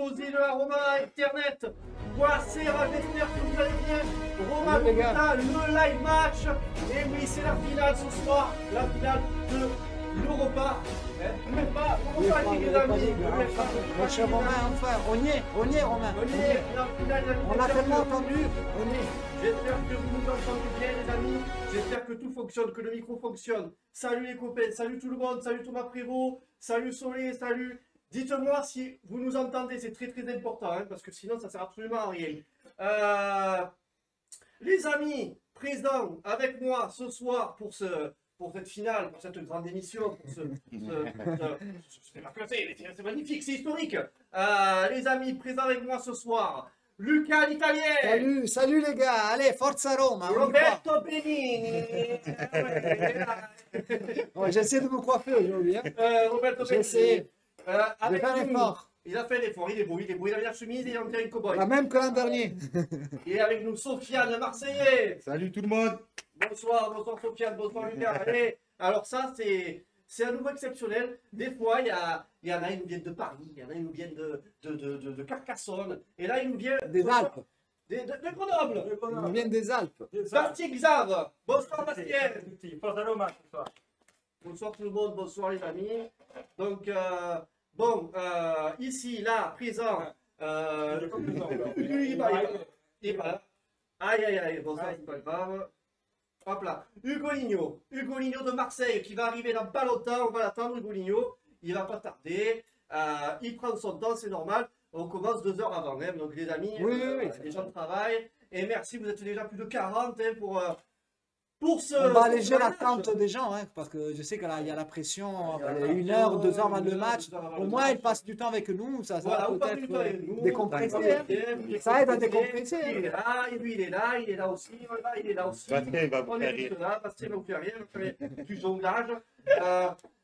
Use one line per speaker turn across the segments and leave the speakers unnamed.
exposez-le à Romain Internet. Voilà, j'espère que vous allez bien. Romain,
Salut, les gars.
le live match. Et oui, c'est la finale ce soir, la finale de l'Europa. Europa League, les amis.
Mon cher Romain, enfin, on y est, Romain. On l'a tellement entendu, on y est.
J'espère que vous nous entendez bien, les amis. J'espère que tout fonctionne, que le micro fonctionne. Salut les copains, salut tout le monde, salut Thomas Prévost, salut Solé, salut. Dites-moi si vous nous entendez, c'est très très important, hein, parce que sinon ça sert absolument à rien. Les amis, présents avec moi ce soir pour cette finale, pour cette grande émission, pour c'est magnifique, c'est historique. Les amis, présents avec moi ce soir. Luca l'Italien.
Salut les gars, allez, Forza Roma.
Roberto Benini.
Ouais, j'essaie de me coiffer aujourd'hui. Hein.
Roberto
J'essaie.
Benini. Avec
faire
nous.
l'effort.
Il a fait l'effort, il est beau, il a la chemise et il a un cowboy.
La même que l'an dernier.
Il est avec nous, Sofiane, le Marseillais.
Salut tout le monde.
Bonsoir Sofiane, bonsoir Lucas. Allez, alors ça, c'est un nouveau exceptionnel. Des fois, il y en a, ils nous viennent de Paris, il y en a, ils nous viennent de Carcassonne. Et là, ils nous viennent
Des Alpes.
de Grenoble.
Ils nous viennent des Alpes.
Bastien Xav. Bonsoir Bastien.
Forza Roma ce soir.
Bonsoir tout le monde, bonsoir les amis. Donc, ici, là, présent. Lui, il va. Aïe, bon, ça, c'est pas grave. Hop là. Hugo Ligno de Marseille qui va arriver dans pas longtemps. On va l'attendre, Hugo Ligno. Il va pas tarder. Il prend son temps, c'est normal. On commence 2 heures avant. Hein. Donc, les amis,
Oui.
les gens travaillent. Et merci, vous êtes déjà plus de 40 hein, pour ce.
On va alléger l'attente des gens, hein, parce que je sais qu'il y a la pression, 1 heure, 2 heures avant le match. Au moins, ils passent du temps avec nous, ça
Voilà,
va peut-être décompresser. Hein. Ça aide à décompresser.
Il est là, et lui il est là aussi, voilà, il est là aussi.
Bastien va vous
On
faire
est
rire.
tous là, Bastien va vous faire rire, vous faire du jonglage.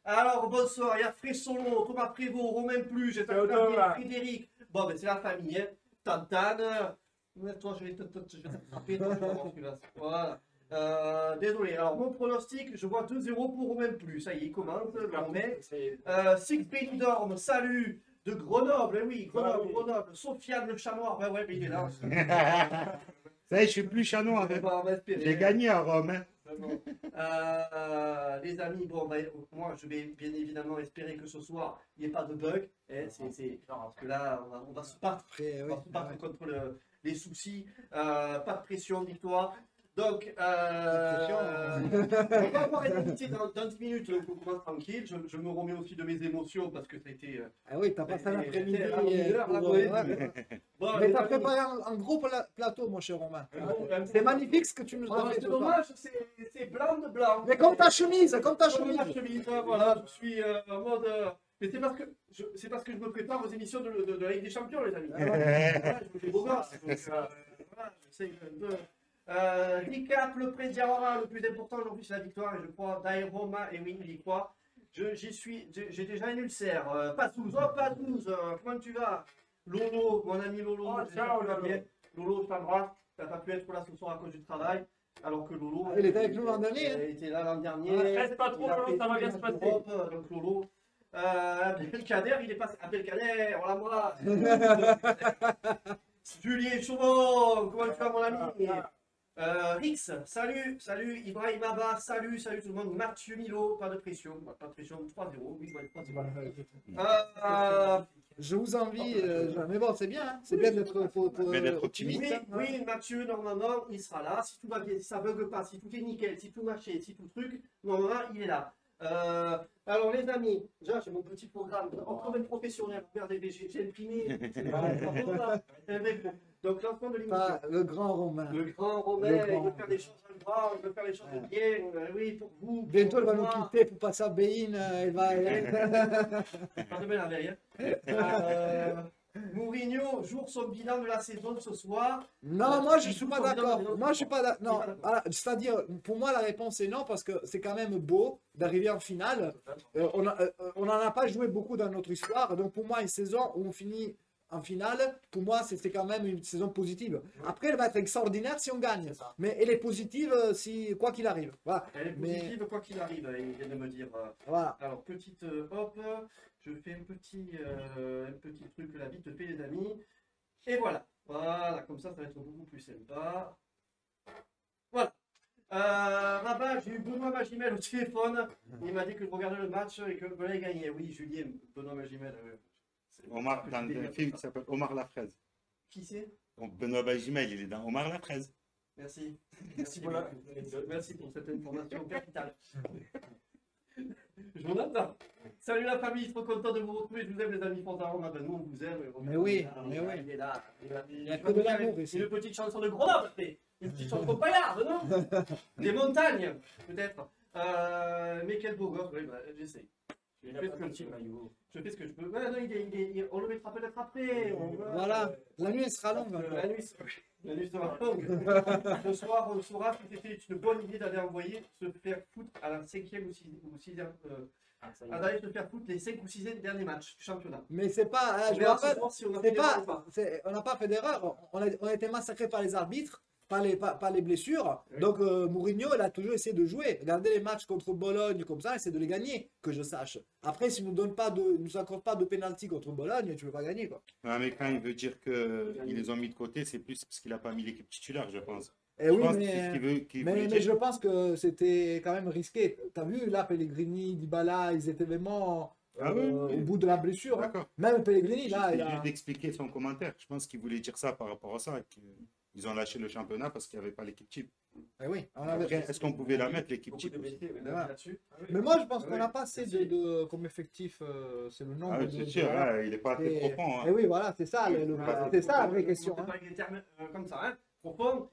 Alors, bonsoir, il y a Fressolo, Thomas Prévost, Romain Plus, j'espère que Frédéric. Bon, ben c'est la famille, hein. Tantane. Toi, je vais t'attraper, toi, je vais voir celui-là. Voilà. Désolé, alors mon pronostic, je vois 2-0 pour Romain Plus. Ça y est, il commence. Six Benidorm, salut de Grenoble, oui, Grenoble. Sofiane le chat noir, ouais, mais il est là.
Ça y est, je suis plus chat noir.
On va espérer.
J'ai gagné à Rome. Hein.
Les amis, bon, moi je vais bien évidemment espérer que ce soir il n'y ait pas de bug. Hein, parce que là, on va se battre, contre les soucis. Pas de pression, victoire. Donc, on va avoir une invité dans 10 minutes, donc on commence tranquille. Je me remets aussi de mes émotions parce que ça a été.
Ah oui, t'as passé l'après-midi.
Bon,
Mais t'as préparé un gros plateau, mon cher Romain. C'est magnifique ce que tu nous as fait.
C'est dommage, c'est blanc de blanc.
Mais comme ta chemise,
Voilà, je suis en mode. Mais c'est parce que je me prépare aux émissions de la Ligue des Champions, les amis. Voilà, je me fais beau gosse. Donc, voilà, j'essaie un peu. Recap, le Diawara, le plus important aujourd'hui c'est la victoire et je crois Dai Roma et oui il y croit. J'ai déjà un ulcère. Patouze, comment tu vas? Lolo, mon ami Lolo.
Ciao
Lolo, je t'embrasse. T'as pas pu être là ce soir à cause du travail. Alors que Lolo.
Il était avec nous l'an dernier.
Il était là l'an dernier.
Reste pas trop long, ça va bien se passer.
Donc Lolo. Abdelkader, il est passé. Abdelkader, voilà moi. Julien Chauvin, comment tu vas mon ami? Rix, salut, Ibrahim Abba, salut tout le monde, Mathieu Milo, pas de pression, 3-0, oui, 3-0.
Je vous envie, mais bon, c'est bien, hein. C'est bien d'être optimiste.
Oui, Mathieu, normalement, il sera là, si tout va bien, si ça bug pas, si tout est nickel, si tout marché, si tout truc, normalement, il est là. Alors les amis, déjà j'ai mon petit programme, encore une professionnelle, regardez, j'ai imprimé, donc lancement de l'émission.
Le grand Romain.
Le grand Romain, il veut faire des choses en droit, il veut faire les choses bien, oui, pour vous.
Bientôt il va nous quitter pour passer à Bein, il va...
Pas demain la veille. Mourinho joue son bilan de la saison ce soir.
Non, moi je suis pas d'accord. Moi je suis pas d'accord. Non, c'est-à-dire, pour moi la réponse est non parce que c'est quand même beau d'arriver en finale. On n'en a pas joué beaucoup dans notre histoire. Donc pour moi, une saison où on finit en finale, pour moi, c'était quand même une saison positive. Après, elle va être extraordinaire si on gagne.
C'est ça.
Mais elle est positive si, quoi qu'il arrive. Voilà.
Elle est
Mais-
positive quoi qu'il arrive, il vient de me dire.
Voilà.
Alors, petite hop, je fais un petit truc là, vite fait, les amis. Et voilà. Voilà, comme ça va être beaucoup plus sympa. Voilà. Rabat, j'ai eu Benoît Magimel au téléphone. Il m'a dit que je regardais le match et que Belay gagnait. Oui, Julien, Benoît Magimel. C'est
Omar, dans
petit délire,
un film
ça.
qui s'appelle Omar la fraise.
Qui c'est?
Donc Benoît Bagimel, il est dans Omar la fraise.
Merci. Merci pour, merci pour cette information capitale. Jonathan. Salut la famille, trop content de vous retrouver. Je vous aime les amis Fontaron. Nous on vous aime.
Mais oui,
Ah,
mais oui.
Il est là.
Il y a que de l'amour ici.
Une petite chanson de Grenoble, après. Une petite chanson paillarde, non? Des montagnes, peut-être. Mais quel beau gosse. Oui, bah, j'essaie. Je fais ce que je peux. Ouais, non, on le mettra peut-être après.
Voilà. La nuit, elle sera longue. encore.
La nuit sera longue. Ce soir, on saura si c'était une bonne idée d'aller envoyer se faire foutre à la 5e ou 6e. D'aller se faire foutre les 5 ou 6e derniers matchs du championnat.
Mais c'est pas.
On
Je me
verra ce
rappelle.
soir si on a
C'est
fait
pas,
l'erreur ou pas.
on n'a pas fait d'erreur. On a été massacré par les arbitres, par les blessures.
Oui.
Donc Mourinho, il a toujours essayé de jouer. Regardez les matchs contre Bologne comme ça, essaie de les gagner, que je sache. Après, s'il ne nous accorde pas de pénalty contre Bologne, tu ne peux pas gagner, quoi.
Ouais, mais quand il veut dire qu'ils les ont mis de côté, c'est plus parce qu'il n'a pas mis l'équipe titulaire, je pense.
Et
Je
oui,
pense que c'est ce qu'il voulait
mais
dire.
je pense que c'était quand même risqué. Tu as vu, là, Pellegrini, Dybala, ils étaient vraiment
Ah oui, oui.
au bout de la blessure. Hein.
D'accord.
Même Pellegrini, là, il
J'essaie
a...
juste d'expliquer son commentaire. Je pense qu'il voulait dire ça par rapport à ça, qu'ils ont lâché le championnat parce qu'il n'y avait pas l'équipe type.
Eh oui, on avait...
Après, est-ce qu'on pouvait la mettre, l'équipe
Beaucoup
type
de
aussi?
blessés,
Voilà.
là-dessus.
Mais moi, je pense
Ah
qu'on
oui,
n'a pas assez
merci.
comme effectif, c'est le nombre
Ah oui,
de
c'est sûr,
joueurs.
hein, il n'est pas très
Et-
profond. Hein.
Et oui, voilà, c'est ça, c'est ça la vraie question.
C'est
Hein.
pas des termes comme ça, hein. Profond.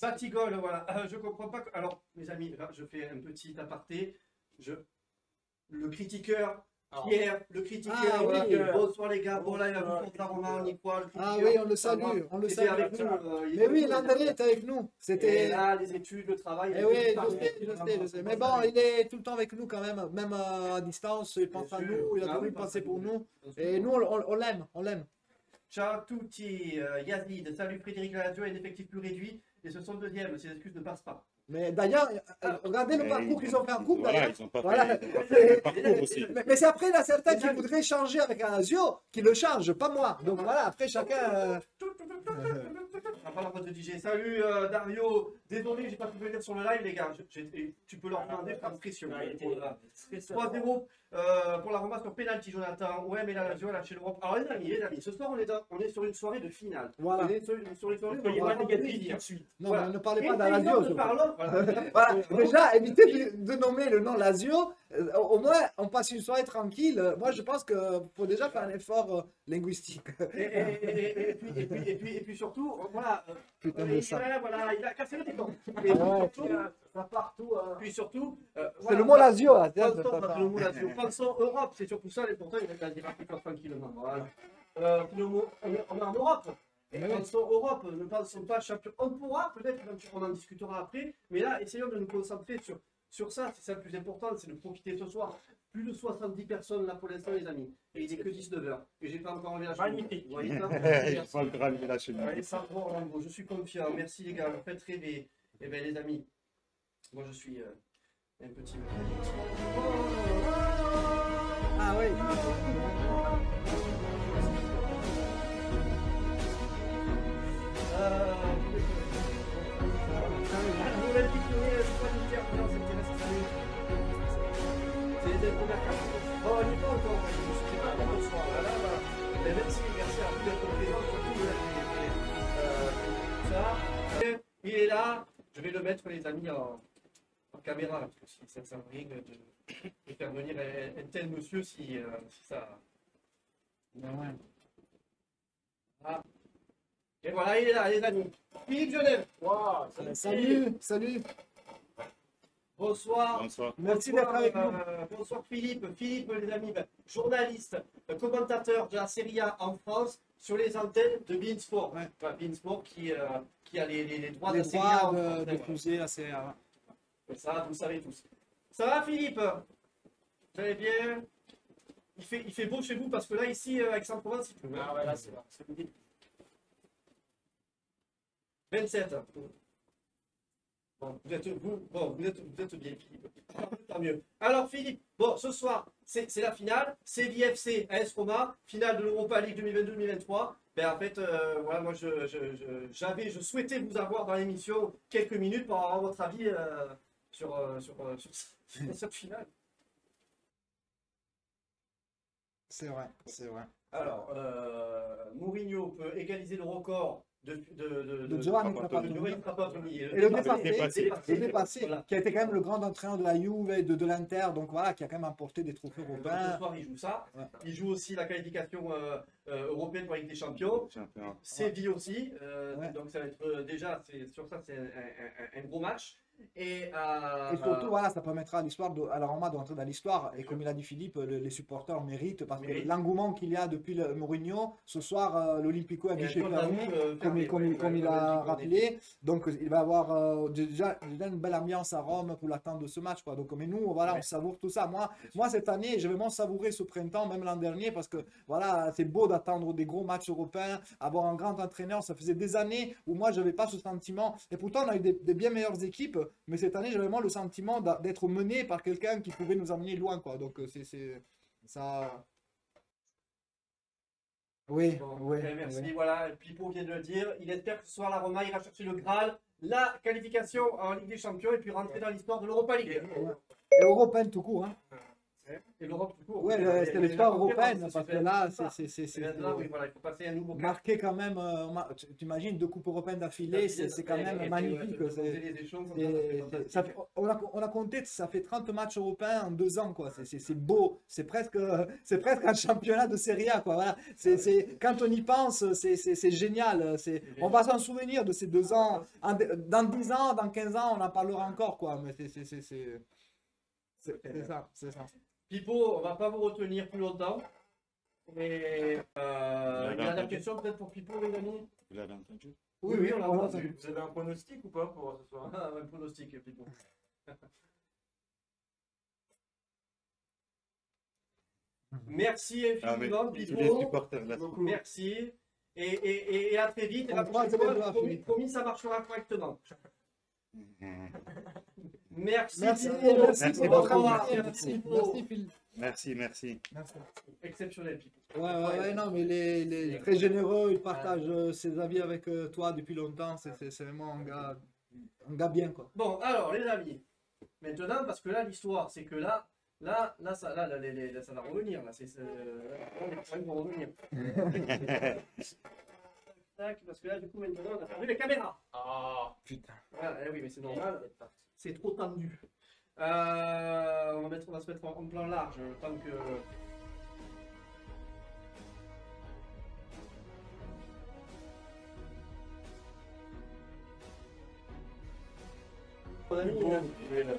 Batigol, voilà. Je comprends pas. Alors, mes amis, là, je fais un petit aparté. Le critiqueur, Pierre, le critiqueur.
Ah,
voilà.
oui.
Bonsoir les gars. Bon, là, il a tout contre la Roma, on y croit. Le
Ah
critiqueur,
oui, on le
ça va.
salue, on le
Il était
salue.
avec nous. Il
Mais
était
oui,
avec
l'an
nous.
dernier, il était avec nous.
Et
C'était...
là, les études, le travail.
Eh oui, je sais. Mais bon, il est tout le temps avec nous quand même à distance, il pense à nous, il a toujours pensé pour nous. Et nous, on l'aime, on l'aime.
Ciao tutti, Yazid, salut Frédéric Lazio a un effectif plus réduit et ce sont le deuxième, ces excuses ne passent pas.
Mais d'ailleurs, regardez le
Mais
parcours qu'ils ont fait en coupe
Voilà,
d'ailleurs.
ils n'ont pas
Voilà.
fait le parcours aussi.
Mais c'est après, il y a certains qui voudraient changer avec un Lazio, qui le changent, pas moi. Donc voilà, après chacun...
On parle en mode de DJ. Salut Dario, désolé, j'ai pas pu venir sur le live les gars. Tu peux leur demander par pression. 3-0 pour la Roma sur penalty, Jonathan. Ouais, mais la Lazio a lâché l'Europe. Alors les amis, ce soir on est sur une soirée de finale.
Voilà.
On est sur une soirée où
Soyez
on va
pas
avoir
négatif
plaisir.
tout de suite.
Non,
Voilà.
mais ne parlez pas
Et
d'un
nous
Lazio.
ne
surtout.
parlons- voilà.
Voilà, déjà, évitez de nommer le nom Lazio. Au moins, on passe une soirée tranquille. Moi, je pense qu'il faut déjà faire un effort linguistique.
Et puis surtout, voilà.
Putain de ça.
Voilà, il a cassé le décor.
Ça part tout.
Puis surtout,
C'est le mot Lazio, là. tiens,
Pensons, le mot Lazio. Pensons Europe, c'est surtout ça l'important, il a dit tranquillement. Voilà. Le mot, on est en Europe. Et pensons Europe, ne pensons pas champion. On pourra, peut-être, on en discutera après, mais là, essayons de nous concentrer sur ça, c'est ça le plus important, c'est de profiter ce soir. Plus de 70 personnes là pour l'instant, les amis. Et il n'est que 19h. Et j'ai pas encore enlevé la chemise.
Magnifique.
Vous voyez ça?
Il
Merci.
faut encore allumer la chemise.
Allez, Sandro Orlando, je suis confiant. Merci les gars, vous faites rêver. Eh bien les amis, moi je suis un petit...
Ah oui.
Nouvelle victoire, je crois que faire dans cette terrasse. C'est les premières cartes. Bon, on n'y est pas encore, je sais pas comment le soir. Mais merci à vous d'être présents, surtout ça. Il est là, je vais le mettre les amis en caméra, parce que si ça ne sert à rien de faire venir un tel monsieur si ça... Ah. Et voilà, il est là, les amis. Philippe Genève.
Waouh,
Salut.
Bonsoir.
Bonsoir.
Merci
Bonsoir,
d'être avec nous.
bonsoir Philippe. Philippe, les amis, journaliste, commentateur de la Serie A en France sur les antennes de Beansport.
Ouais.
Enfin, Beansport qui a les droits
Les
de la Serie A
droits
en France.
de diffuser la série A.
Ça, vous savez tous. Ça va Philippe? Vous allez bien? il fait beau chez vous parce que là, ici, avec Aix-en-Provence, il pleut.
Ah ouais, là, c'est vrai.
27. Bon, vous êtes bien, Philippe. Tant mieux. Alors, Philippe, bon, ce soir, c'est la finale. Séville FC, AS Roma, finale de l'Europa League 2022-2023. Ben, en fait, voilà, moi, je souhaitais vous avoir dans l'émission quelques minutes pour avoir votre avis sur cette finale.
C'est vrai, c'est vrai.
Alors, Mourinho peut égaliser le record de
Giovanni
Giovanni
Trapattoni.
Trapattoni.
Et le
dépassé.
dépassé,
Voilà.
qui a été quand même le grand entraîneur de la Juve et de l'Inter, donc voilà, qui a quand même apporté des trophées
Donc, ce
européens.
soir, il joue ça.
Ouais.
Il joue aussi la qualification européenne pour la Ligue des Champions.
Champion.
Séville aussi.
Ouais.
Donc, ça va être déjà, sur ça, c'est un gros match. Et
Et surtout, voilà, ça permettra à l'histoire à la Roma d'entrer dans l'histoire. Et comme il a dit Philippe, les supporters méritent, parce que
Méritent.
l'engouement qu'il y a depuis le Mourinho, ce soir, l'Olympico a
et un
guichet
compte à
fermé,
nous,
comme il a rappelé. Donc, il va avoir déjà une belle ambiance à Rome pour l'attente de ce match, quoi. Donc, mais nous, voilà,
Ouais.
on savoure tout ça. Moi, cette année, j'ai vraiment savouré ce printemps, même l'an dernier, parce que voilà, c'est beau d'attendre des gros matchs européens, avoir un grand entraîneur. Ça faisait des années où moi, je n'avais pas ce sentiment. Et pourtant, on a eu des bien meilleures équipes, mais cette année, j'avais vraiment le sentiment d'être mené par quelqu'un qui pouvait nous amener loin, quoi. Donc, c'est ça. Oui,
Bon,
oui,
ok, merci.
oui.
Voilà, Pipo vient de le dire. Il espère que ce soir, la Roma ira chercher le Graal, la qualification en Ligue des Champions et puis rentrer dans l'histoire de l'Europa League.
Et européenne tout court, hein.
Et l'Europe tout court.
Ouais, c'était l'histoire européenne, parce que là, c'est
Là, oui, voilà, il faut passer un nouveau cap.
marqué quand même. Tu imagines 2 coupes européennes d'affilée, c'est quand même magnifique. On a compté, ça fait 30 matchs européens en 2 ans, quoi. C'est beau, c'est presque un championnat de Serie A, quoi. Voilà. Quand on y pense, c'est génial. On va s'en souvenir de ces 2 ans. Dans 10 ans, dans 15 ans, on en parlera encore, quoi. Mais c'est ça, c'est ça.
Pipo, on va pas vous retenir plus longtemps. Et une dernière question peut-être pour Pipo, les amis.
Vous l'avez entendu?
Oui, on l'a
voilà,
entendu.
Vous avez un pronostic ou pas pour ce soir?
Ah, un pronostic, Pipo. Merci
Ah, mais
infiniment,
tous les
Pipo.
supporters là.
Merci. Et à très vite. Et la
On croise
prochaine
les
fois,
doigts,
promis,
Philippe.
promis, ça marchera correctement. Merci.
Merci,
Pipo.
merci
Merci
pour votre
beaucoup.
amitié.
Merci,
Merci,
Pipo.
merci, Philippe.
Merci, merci.
Merci.
Exceptionnel, Pipo.
Ouais, non, mais il est très généreux, il partage ses avis avec toi depuis longtemps. C'est vraiment un gars bien, quoi.
Bon, alors, les amis, maintenant, parce que là, l'histoire, c'est que là, ça va revenir. Là, les problèmes vont revenir. Tac, parce que là, du coup, maintenant, on a perdu les caméras.
Ah,
Putain.
Voilà, eh oui, mais c'est normal, c'est trop tendu. On va se mettre en plan large, tant que... Mon ami, il est là,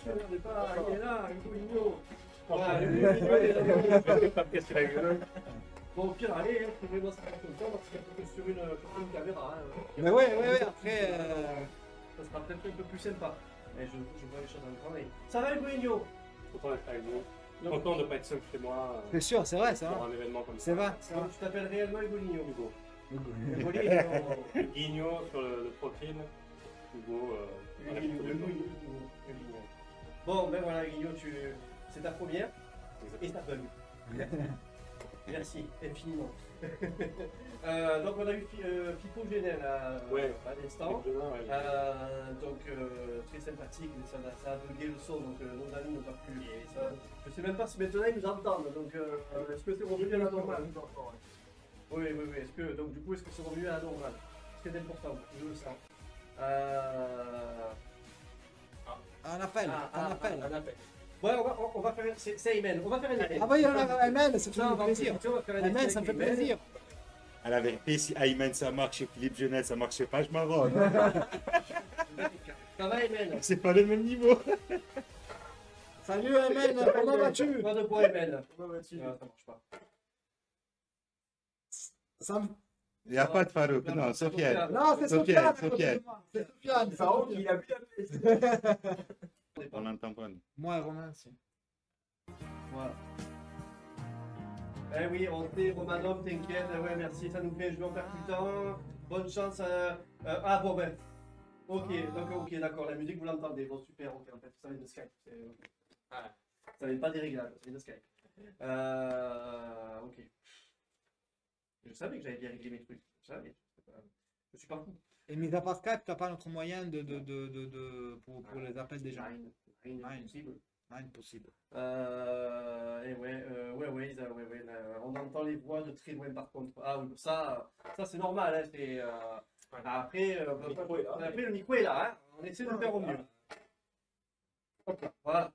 Hugo Igno. Voilà, Hugo Igno, il est là. Bon, au pire, allez, trouvez-moi ça comme ça, parce qu'il y a sur une caméra.
Mais ouais, après.
Ça sera peut-être un peu plus sympa. Et je vois les choses en grand. Ça va, Hugo Igno?
content d'être avec vous. Content de ne pas être seul chez moi
C'est sûr, c'est vrai,
pour un événement comme ça.
C'est vrai, c'est vrai.
Donc, tu t'appelles réellement Hugo Igno, Hugo.
Hugo.
Guignot sur le profil. Hugo. Voilà,
Bon, ben voilà, Guigno, c'est ta première et ça bug. Merci infiniment. Donc, on a eu Pipo Génel à l'instant. Très sympathique, ça a bugué le son, donc nos amis n'ont pas pu. Je sais même pas si maintenant ils nous entendent, donc est-ce que c'est revenu à la normale? Oui. Donc, du coup, est-ce que c'est revenu à la normale? C'est important, je le sens.
Un appel.
Ouais, on va faire. C'est Aymen. On va faire un Aymen.
Ah oui, Aymen, ça fait plaisir.
On va faire un
Aymen, ça me fait plaisir.
À la vérité, si Ayman ça marche et Philippe Genel ça marchait pas, je m'en vais.
Ça va, Aymen?
C'est pas le même niveau.
Salut Aymen, comment vas-tu?
Pas de poids, Aymen. Comment vas-tu? Ça marche pas.
Il n'y a pas de Farouk, non, Sofiane.
Non, c'est Sofiane.
Sofiane.
C'est Sofiane.
Il a bu
On n'entend pas. Nous.
Moi, Romain, si.
Voilà. Eh oui, on sait, Romanov, t'inquiète, ouais, merci, ça nous fait jouer en percutant. Bonne chance. Ah bon, ben. Ok, donc, ok, d'accord, la musique vous l'entendez. Bon, super, ok, en fait, ça vient de Skype. Voilà. Ça vient pas des réglages, ça vient de Skype. Ok. Je savais que j'avais bien réglé mes trucs. Je savais. Je suis pas fou.
Et mis à part Skype, t'as pas un autre moyen pour les appels des gens?
Rien possible.
Impossible.
Et ouais, on entend les voix de très loin par contre. Ah oui, ça c'est normal. Hein, c'est, après, le micro est là. Hein, on essaie de faire au mieux. Hop là, voilà.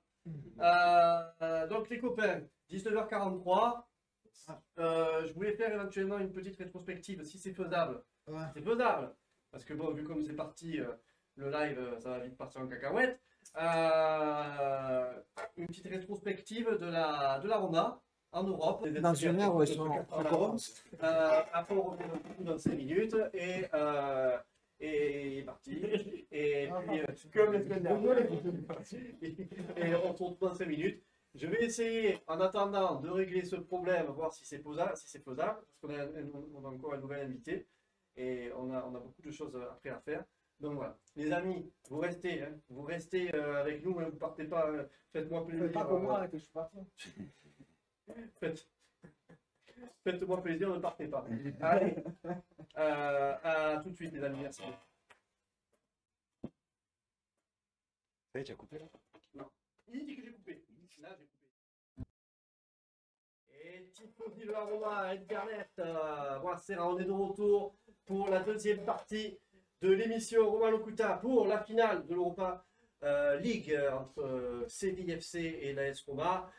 Donc les copains, 19h43. Je voulais faire éventuellement une petite rétrospective si c'est faisable.
Ouais.
C'est faisable. Parce que bon, vu comme c'est parti, le live, ça va vite partir en cacahuète. Une petite rétrospective de la Roma en Europe.
Dans une heure, ouais,
Après, on revient dans 5 minutes et il est parti. Et puis, comme les semaines dernières. Et on se retrouve dans 5 minutes. Je vais essayer, en attendant, de régler ce problème, voir si c'est faisable, parce qu'on a encore un nouvel invité et on a beaucoup de choses après à faire. Donc voilà, les amis, vous restez avec nous, hein, vous partez pas, faites-moi plaisir.
Pas pour moi, que je suis parti.
Faites-moi plaisir, ne partez pas. Allez, à tout de suite les amis, merci.
Ça y est, tu as coupé là?
Non, il dit que j'ai coupé. Là, j'ai coupé. Et Tifosi de la Roma, Internet, voilà, on est de retour pour la deuxième partie de l'émission Roma Locuta pour la finale de l'Europa League entre Séville FC et l'AS Roma.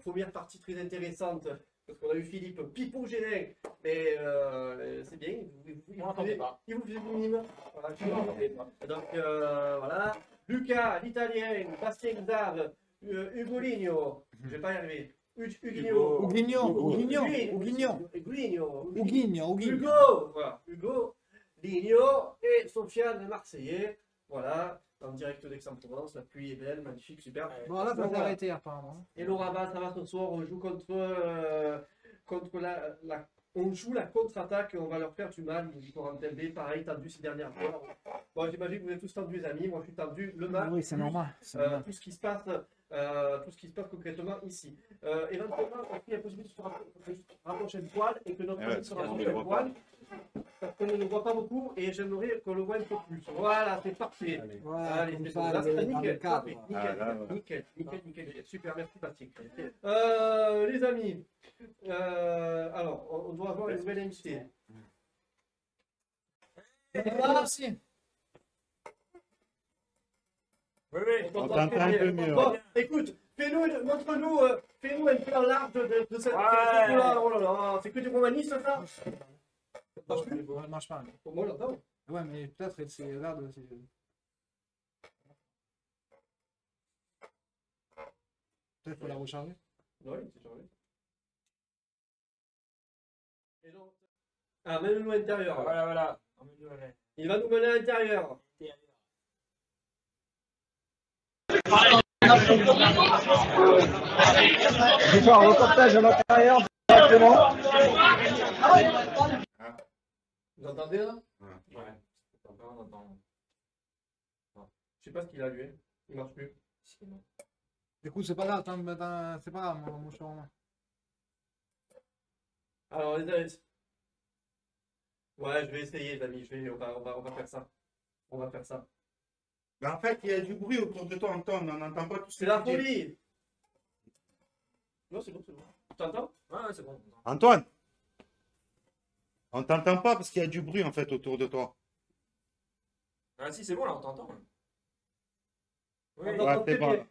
Première partie très intéressante parce qu'on a eu Philippe Pipot-Génin, mais c'est bien, il vous faisait du mime. Donc voilà, Lucas, l'Italien, Bastien Xav, Ugolino, je vais pas y arriver. Hugo, Ligno et Sofiane Marseillais. Voilà, en direct d'Aix-en-Provence, la pluie est belle, magnifique, super.
Bon, là, ça s'est arrêté apparemment.
Et le Rabat, ça va ce soir, on joue contre on joue la contre-attaque, on va leur faire du mal. Ils jouent en TLB, pareil, tendu ces dernières fois. Bon, j'imagine que vous êtes tous tendus, les amis. Moi, je suis tendu. Le match,
oui, c'est normal.
tout ce qui se passe concrètement ici. Éventuellement, on a la possibilité de se rapprocher de poil et que notre ami se rapproche de poil. Parce qu'on ne le voit pas beaucoup et j'aimerais qu'on le voit un peu plus. Voilà, c'est parfait. Allez, c'est ça, nickel. Super, merci Patrick. Les amis, alors, on doit avoir une nouvelle invitée.
Voilà aussi.
Oui.
On t'entend un peu mieux.
Bon, écoute, montre-nous un plan large de cette. Oh là là, c'est que du romanisme ça.
Ça marche pas.
Pour moi, j'entends.
Ouais, mais peut-être c'est là de. Peut-être faut la recharger.
Oui, c'est chargé. Et donc... Ah, mène-nous à l'intérieur.
Voilà.
Il va nous mener à l'intérieur.
Je vais un reportage à l'intérieur directement.
Vous entendez là?
Ouais.
Je sais pas ce qu'il a lui. Il marche plus.
Écoute, c'est pas grave, c'est pas grave, mon cher.
Alors les amis. Ouais, je vais essayer les amis. On va faire ça. On va faire ça.
Mais en fait, il y a du bruit autour de toi, Antoine. On n'entend pas tout ce
C'est
que
la
tu dis.
folie. Non, c'est bon. Tu t'entends?
Ouais, c'est bon.
Antoine, on t'entend pas parce qu'il y a du bruit en fait autour de toi.
Ah si, c'est bon, là, on t'entend. Oui,
On t'entend
c'est
très
bon.
bien.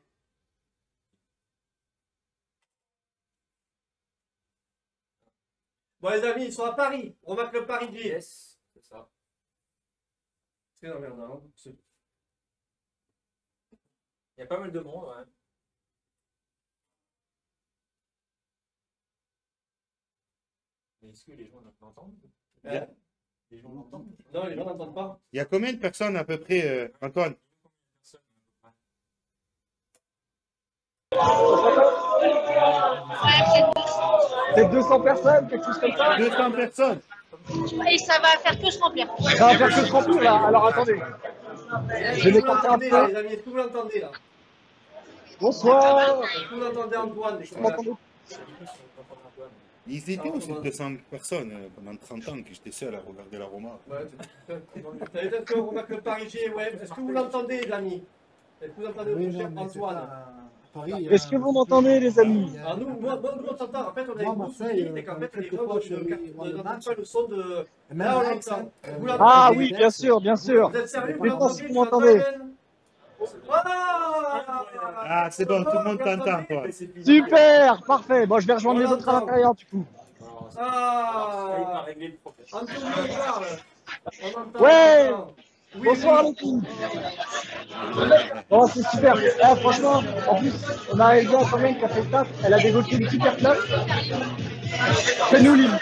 Bon les amis, ils sont à Paris. Remarque le Paris G.
yes, c'est ça.
C'est emmerdant. Hein.
Il y a pas mal de monde, ouais. Mais est-ce que les gens l'entendent? Les gens l'entendent?
Non, les gens n'entendent pas.
Il y a combien de personnes à peu près, Antoine?
C'est 200 personnes, quelque chose comme ça.
200 personnes.
Et ça va faire que se remplir.
Ça va faire que 30 là. Alors attendez.
Est-ce
Je
que
vais
vous l'entendez là, les amis? Est-ce que vous l'entendez là?
Bonsoir.
Est-ce que vous l'entendez, Antoine?
Vous m'entendez?
Ils étaient où ces 200 personnes pendant 30 ans que j'étais seul à regarder la Roma?
Ouais, ça veut dire qu'on remarque le Parisien, ouais. Est-ce que vous l'entendez, les amis? Est-ce que vous entendez
Oui,
notre cher
non, mais c'est
Antoine?
pas- Paris,
Est-ce que vous m'entendez, les amis?
Ah, nous, on t'entend. En fait, on a
Moi,
une grosse
Marseille,
souci, c'est qu'en fait, les
quelques
gens
fois, je
n'entendent
match.
pas le son de.
Même
Là, on
Aix,
l'entend.
hein.
Vous l'entendez?
Ah oui, bien sûr, bien sûr.
Vous êtes sérieux? Vous
Je pense
l'entendez?
que
Tu
vous
l'entends,
m'entendez.
Hélène?
Ah, c'est bon, tout le monde t'entend, toi.
Super, parfait. Bon, je vais rejoindre les autres à l'intérieur, du coup.
Ah!
Régler le problème.
Antoine nous parle. On entend.
Ouais.
on entend. Oui,
Bonsoir,
oui.
les filles. Oh, c'est super. Ah, franchement, en plus, on a un gars quand même qui a fait le taf. Elle a débloqué une super place. Fais-nous libre.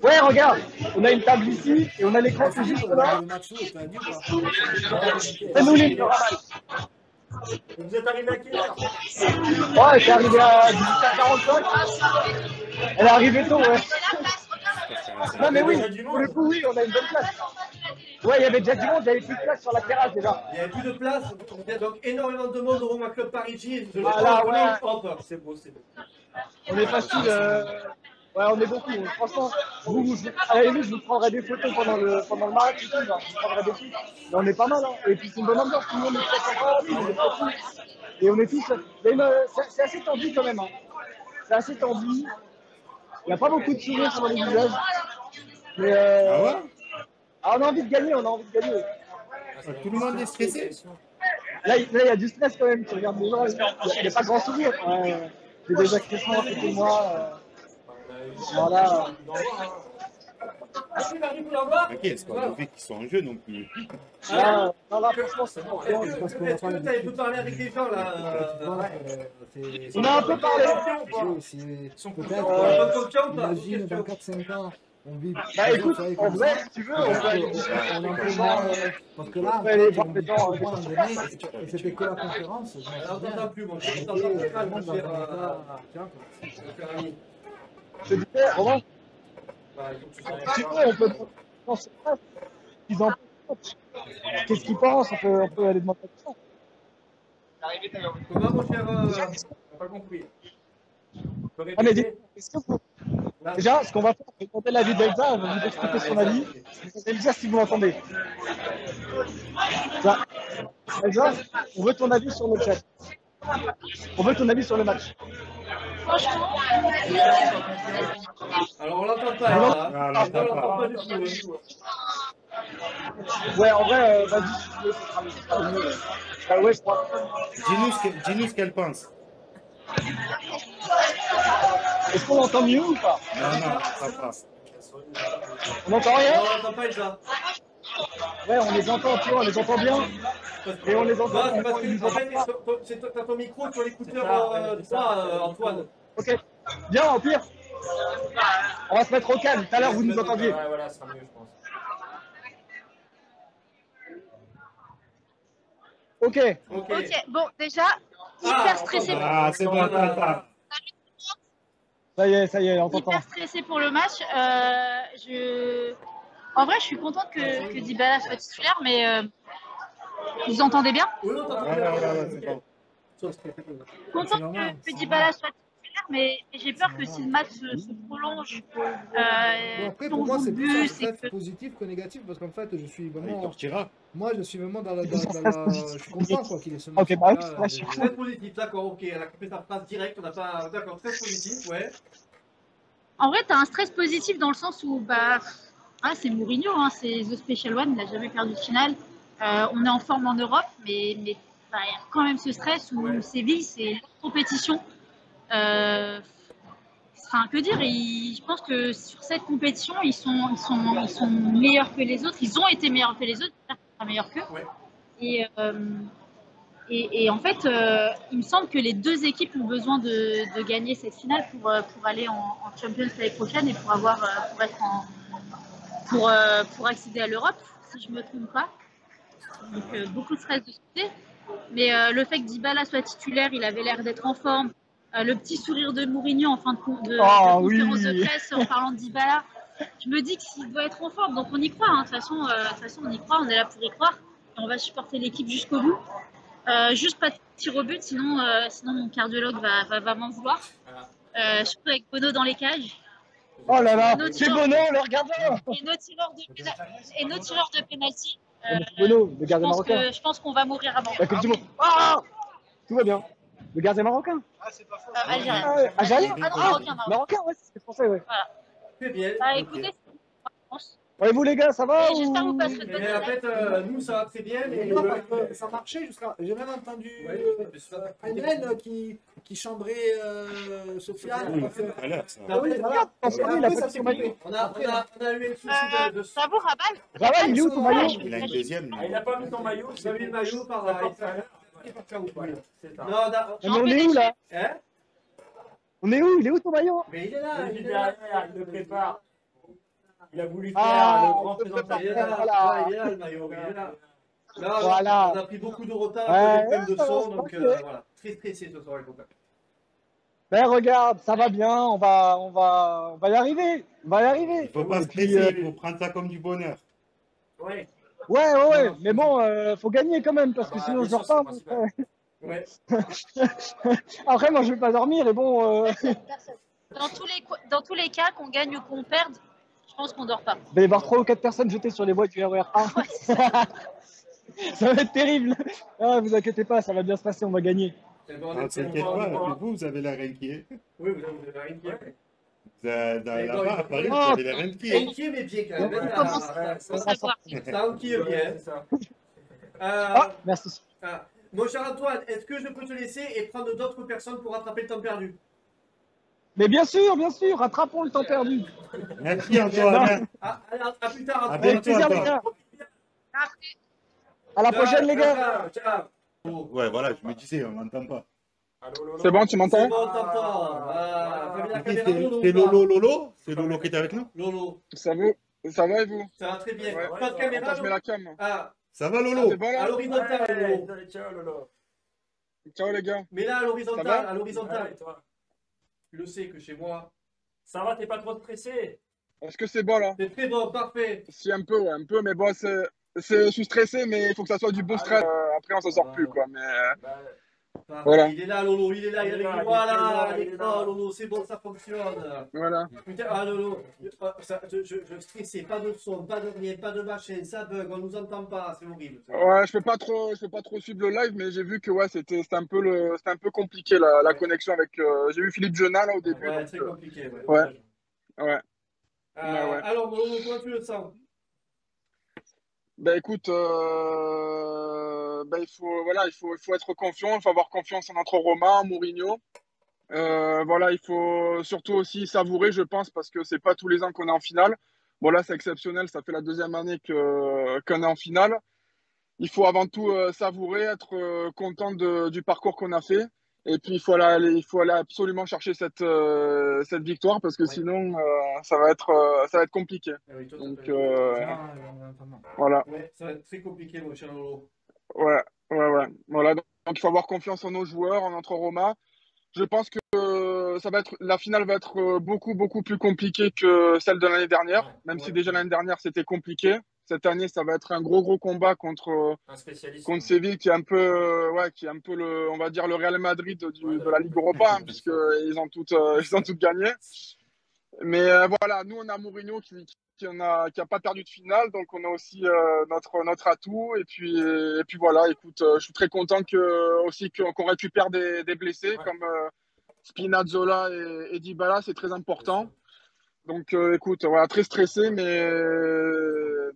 Ouais, regarde. On a une table ici et on a l'écran qui est juste là.
Le match, t'as dit ou pas?
Fais-nous libre.
Vous êtes arrivé à quelle heure?
Ouais, elle est arrivée à 18h45. Elle est arrivée tôt, ouais. Non, mais oui, pour le coup, oui, on a une bonne place. Ouais, il y avait déjà du monde, il y avait plus de place sur la terrasse déjà.
Il n'y avait plus de place, il y a donc énormément de monde au Roma Club Parisien. Je le
Voilà,
vois,
ouais.
hop, c'est beau, c'est beau.
On est facile. Ouais, on est beaucoup. Franchement, à la limite, je vous prendrai des photos pendant le match et tout. Genre, je vous prendrai des photos. Mais on est pas mal, hein. Et puis c'est une bonne ambiance, tout le monde est très sympa. Tout le monde est très cool. Et on est tous. C'est assez tendu quand même. Hein. C'est assez tendu. Il n'y a pas beaucoup de sourires sur les visages. Mais
Ah ouais?
on a envie de gagner, on a envie de gagner.
Tout le monde est stressé?
Là, il y a du stress quand même. Tu regardes les gens, il n'y a pas grand sourire. J'ai des agressions à côté de moi. Voilà.
Ok, c'est pas mauvais qu'ils sont en jeu non plus.
Là, franchement, c'est bon.
Est-ce que tu avais pu parler avec des gens là?
On a un peu parlé.
Peut-être, imagine, dans 4-5 ans, on vit.
Bah écoute, en vrai, si tu veux, on peut aller
On en peut voir, parce que là,
on peut aller voir
on
des
vit
gens.
tout le monde donné, et c'était que la conférence.
On n'entend plus, mon cher. On t'entend très mal, mon cher ami.
Je te disais, Romain, si tu veux, on peut penser sur place. Ils en pensent. Qu'est-ce qu'ils pensent? On peut aller demander tout ça.
Comment, mon cher?
On pas compris.
Ah, mais est-ce que vous. Déjà, ce qu'on va faire, c'est demander l'avis d'Elsa, on va vous expliquer son avis. Vous allez me dire si vous l'entendez. Elsa, on veut ton avis sur le chat. On veut ton avis sur le match.
Franchement,
Alors, on l'entend pas, là.
Ah, on
On
l'entend
l'entend
pas.
pas du tout.
Ouais, en vrai, vas-y, si tu veux, ce sera le mieux. Bah ouais, je crois.
Dis-nous ce qu'elle pense.
Est-ce qu'on entend mieux ou pas?
Non, ça passe.
On n'entend rien?
Non, on l'entend pas, Elsa.
Ouais, on les entend, tu vois, on les entend bien. Et on les entend.
Non, c'est parce que, en fait, t'as ton micro sur l'écouteur droit, Antoine.
Ok, bien, au pire. On va se mettre au calme. Tout à l'heure, vous nous entendiez.
Ouais, voilà, ça sera mieux, je pense.
Ok.
ok, bon, déjà, hyper stressé.
Ah, c'est bon, attends.
Ça y est, on t'entend.
Hyper stressé pour le match. En vrai, je suis contente que Dybala soit titulaire, mais vous entendez bien?
Oui, on t'entend
Ouais,
bien.
c'est bon.
Contente
normal,
que
c'est
Dybala soit titulaire, mais j'ai peur que si le match se prolonge,
Bon, après,
si
pour
on
moi,
joue
c'est
le
plus un
but, c'est
stress
que...
positif que négatif, parce qu'en fait, je suis
Il
vraiment.
sortira.
Moi, je suis vraiment dans la. Je suis content, quoi, qu'il ait ce match.
Ok, bah,
là,
ouais, je suis
Très positif, d'accord, ok. Elle a coupé sa phrase directe, on n'a pas. D'accord, très positif, ouais.
En vrai, tu as un stress positif dans le sens où c'est Mourinho, hein, c'est The Special One, il n'a jamais perdu de finale. On est en forme en Europe, mais il y a quand même ce stress où Séville, c'est une compétition. Enfin, que dire, je pense que sur cette compétition, ils sont meilleurs que les autres. Ils ont été meilleurs que les autres, j'espère qu'ils seront meilleurs qu'eux.
Ouais.
Et en fait, il me semble que les deux équipes ont besoin de gagner cette finale pour aller en Champions l'année prochaine et pour accéder à l'Europe, si je ne me trompe pas. Donc beaucoup de stress de ce côté. Mais le fait que Dybala soit titulaire, il avait l'air d'être en forme. Le petit sourire de Mourinho en fin de
Ah
conférence de
oui.
presse en parlant de Dybala. Je me dis qu'il doit être en forme, donc on y croit. Hein. De toute façon, on y croit, on est là pour y croire. Et on va supporter l'équipe jusqu'au bout. Juste pas de tir au but, sinon mon cardiologue va m'en vouloir. Surtout avec Bono dans les cages.
Oh là là,
Bono
c'est
tireur-
Bono, le gardien.
et nos tireurs de penalty.
Bono, le
Je
gardien
pense
marocain.
je pense qu'on va mourir avant.
La Coupe du Monde. Ah, tout va bien. Le gardien marocain.
Algérien.
Ah, algérien.
Ah non, marocain.
Marocain, ouais, c'est français, ouais.
Très bien.
Écoutez,
Ouais, vous les gars, ça va
et j'espère que vous
ou-
passerez de bonnes
Et en
fêtes.
fait, nous, ça va très bien.
Et
Mais
non, parce que ça marchait jusqu'à. J'ai même entendu Hélène qui chambrait Sofiane.
Oui,
parce que-
tout à l'heure, ça.
Ah oui,
voilà.
Ah,
Et
il a
après,
pas
ça
de
s'est
son maillot.
coupé.
on a eu un souci de
Ça vous Rabal?
Raval, il est où ton maillot?
Il a une deuxième. lui.
Ah, il n'a pas mis ton maillot.
Vous avez le maillot par
Ça porte
là.
Ouais, c'est ça.
Non,
Mais on est où là?
hein?
On est où? Il est où ton maillot?
Mais il est là,
Il est
il est là.
derrière, il le prépare. Il a voulu faire
Ah,
le grand
il le prépare.
Il est
présentateur.
là,
Voilà.
il est là le maillot, il est là. Non,
Voilà.
on a pris beaucoup de retard
Ouais,
avec les problèmes de
ça va,
son,
c'est
donc
parfait.
voilà, très stressé ce soir les copains.
Ben regarde, ça va bien, on va y arriver. On va y arriver.
Il faut pas
Et puis,
stresser, il faut prendre ça comme du bonheur.
Ouais.
ouais, mais bon, faut gagner quand même, parce que
Ah bah,
sinon je
bien
dors
sûr,
pas.
c'est le principal.
Ouais.
Après, moi je vais pas dormir, et bon,
Dans tous les cas, qu'on gagne ou qu'on perde, je pense qu'on dort pas.
il va y avoir 3 ou 4 personnes jetées sur les voies du RER A.
Ouais, c'est ça.
Ça va être terrible. Ah, vous inquiétez pas, ça va bien se passer, on va gagner.
Eh ben, on
Ne
est
t'inquiète
on va-
pas, vous avez l'air inquiet.
Oui, vous avez rien qui est.
Là-bas, à Paris, vous
Oh,
avez l'air inquiet.
Inquiet mais bien quand même.
On
hein,
commence
ça-
à savoir.
Ça inquiète bien.
C'est ça.
Ah, merci.
Mon cher Antoine, est-ce que je peux te laisser et prendre d'autres personnes pour rattraper le temps perdu?
Mais bien sûr, rattrapons le temps perdu.
Merci Antoine.
À plus tard,
À
Antoine.
Avec
bientôt,
plaisir, les
Antoine.
gars. À la prochaine, les gars.
Ciao.
Ouais, voilà, je me disais, on m'entend pas.
Allô, Lolo.
C'est bon, tu
C'est
m'entends?
bon, on t'entend. T'as mis la
C'est
caméra Lolo
c'est
ou pas
Lolo? C'est Lolo qui est avec nous?
Lolo,
Ça va et vous?
ça va très bien.
Ouais.
Pas de caméra,
Attends, je mets
Lolo
la cam.
Ah,
Ça va
Ah,
Lolo?
c'est bon
à
là?
l'horizontale,
Ouais,
Lolo.
désolé, ciao, Lolo.
Ciao les gars.
Mais là, à
Ça
l'horizontale,
va
à
Ouais,
l'horizontale.
et toi?
Tu le sais que chez moi,
Ça va, t'es pas trop stressé?
Est-ce que c'est bon là?
c'est très bon, parfait.
Si un peu, ouais, un peu, mais bon, je suis stressé, mais il faut que ça soit du bon stress. Après, on s'en sort plus, quoi. Mais
Bah,
Parfait.
Voilà.
Il est là, Lolo, il est là, il est avec nous.
Il est
Voilà,
là,
il
il
est
est
là,
là.
Lolo, c'est bon, ça fonctionne.
voilà.
Putain, Lolo, je stressais, pas de son, pas de rien, pas de machin, ça bug, on nous entend pas, c'est horrible.
Ouais, je peux pas trop suivre le live, mais j'ai vu que ouais, c'était un peu compliqué la connexion avec. J'ai vu Philippe Jonat là au début.
Ouais,
donc,
très compliqué. Ouais.
ouais, ouais. ouais.
Alors, Lolo, comment tu le sens?
Ben écoute, ben, il faut être confiant, il faut avoir confiance en notre Roma, en Mourinho. Voilà, il faut surtout aussi savourer, je pense, parce que c'est pas tous les ans qu'on est en finale. Bon là, c'est exceptionnel, ça fait la deuxième année qu'on est en finale. Il faut avant tout savourer, être content du parcours qu'on a fait. Et puis il faut aller absolument chercher cette victoire parce que
Ouais.
sinon ça va être compliqué.
Ah oui, toi,
Donc
ça fait-
voilà.
Ouais, ça va être très compliqué, mon cher Lolo.
Ouais. Voilà. Donc il faut avoir confiance en nos joueurs, en notre Roma. Je pense que la finale va être beaucoup plus compliquée que celle de l'année dernière, même si déjà l'année dernière c'était compliqué. Cette année, ça va être un gros combat contre
un spécialiste.
Séville qui est un peu, on va dire le Real Madrid de la Ligue Europa, hein, puisque ils ont toutes gagné. Mais voilà, nous on a Mourinho qui a pas perdu de finale, donc on a aussi notre atout. Et puis voilà, écoute, je suis très content qu'on récupère des blessés comme Spinazzola et Dybala, c'est très important. Donc écoute, voilà, très stressé, mais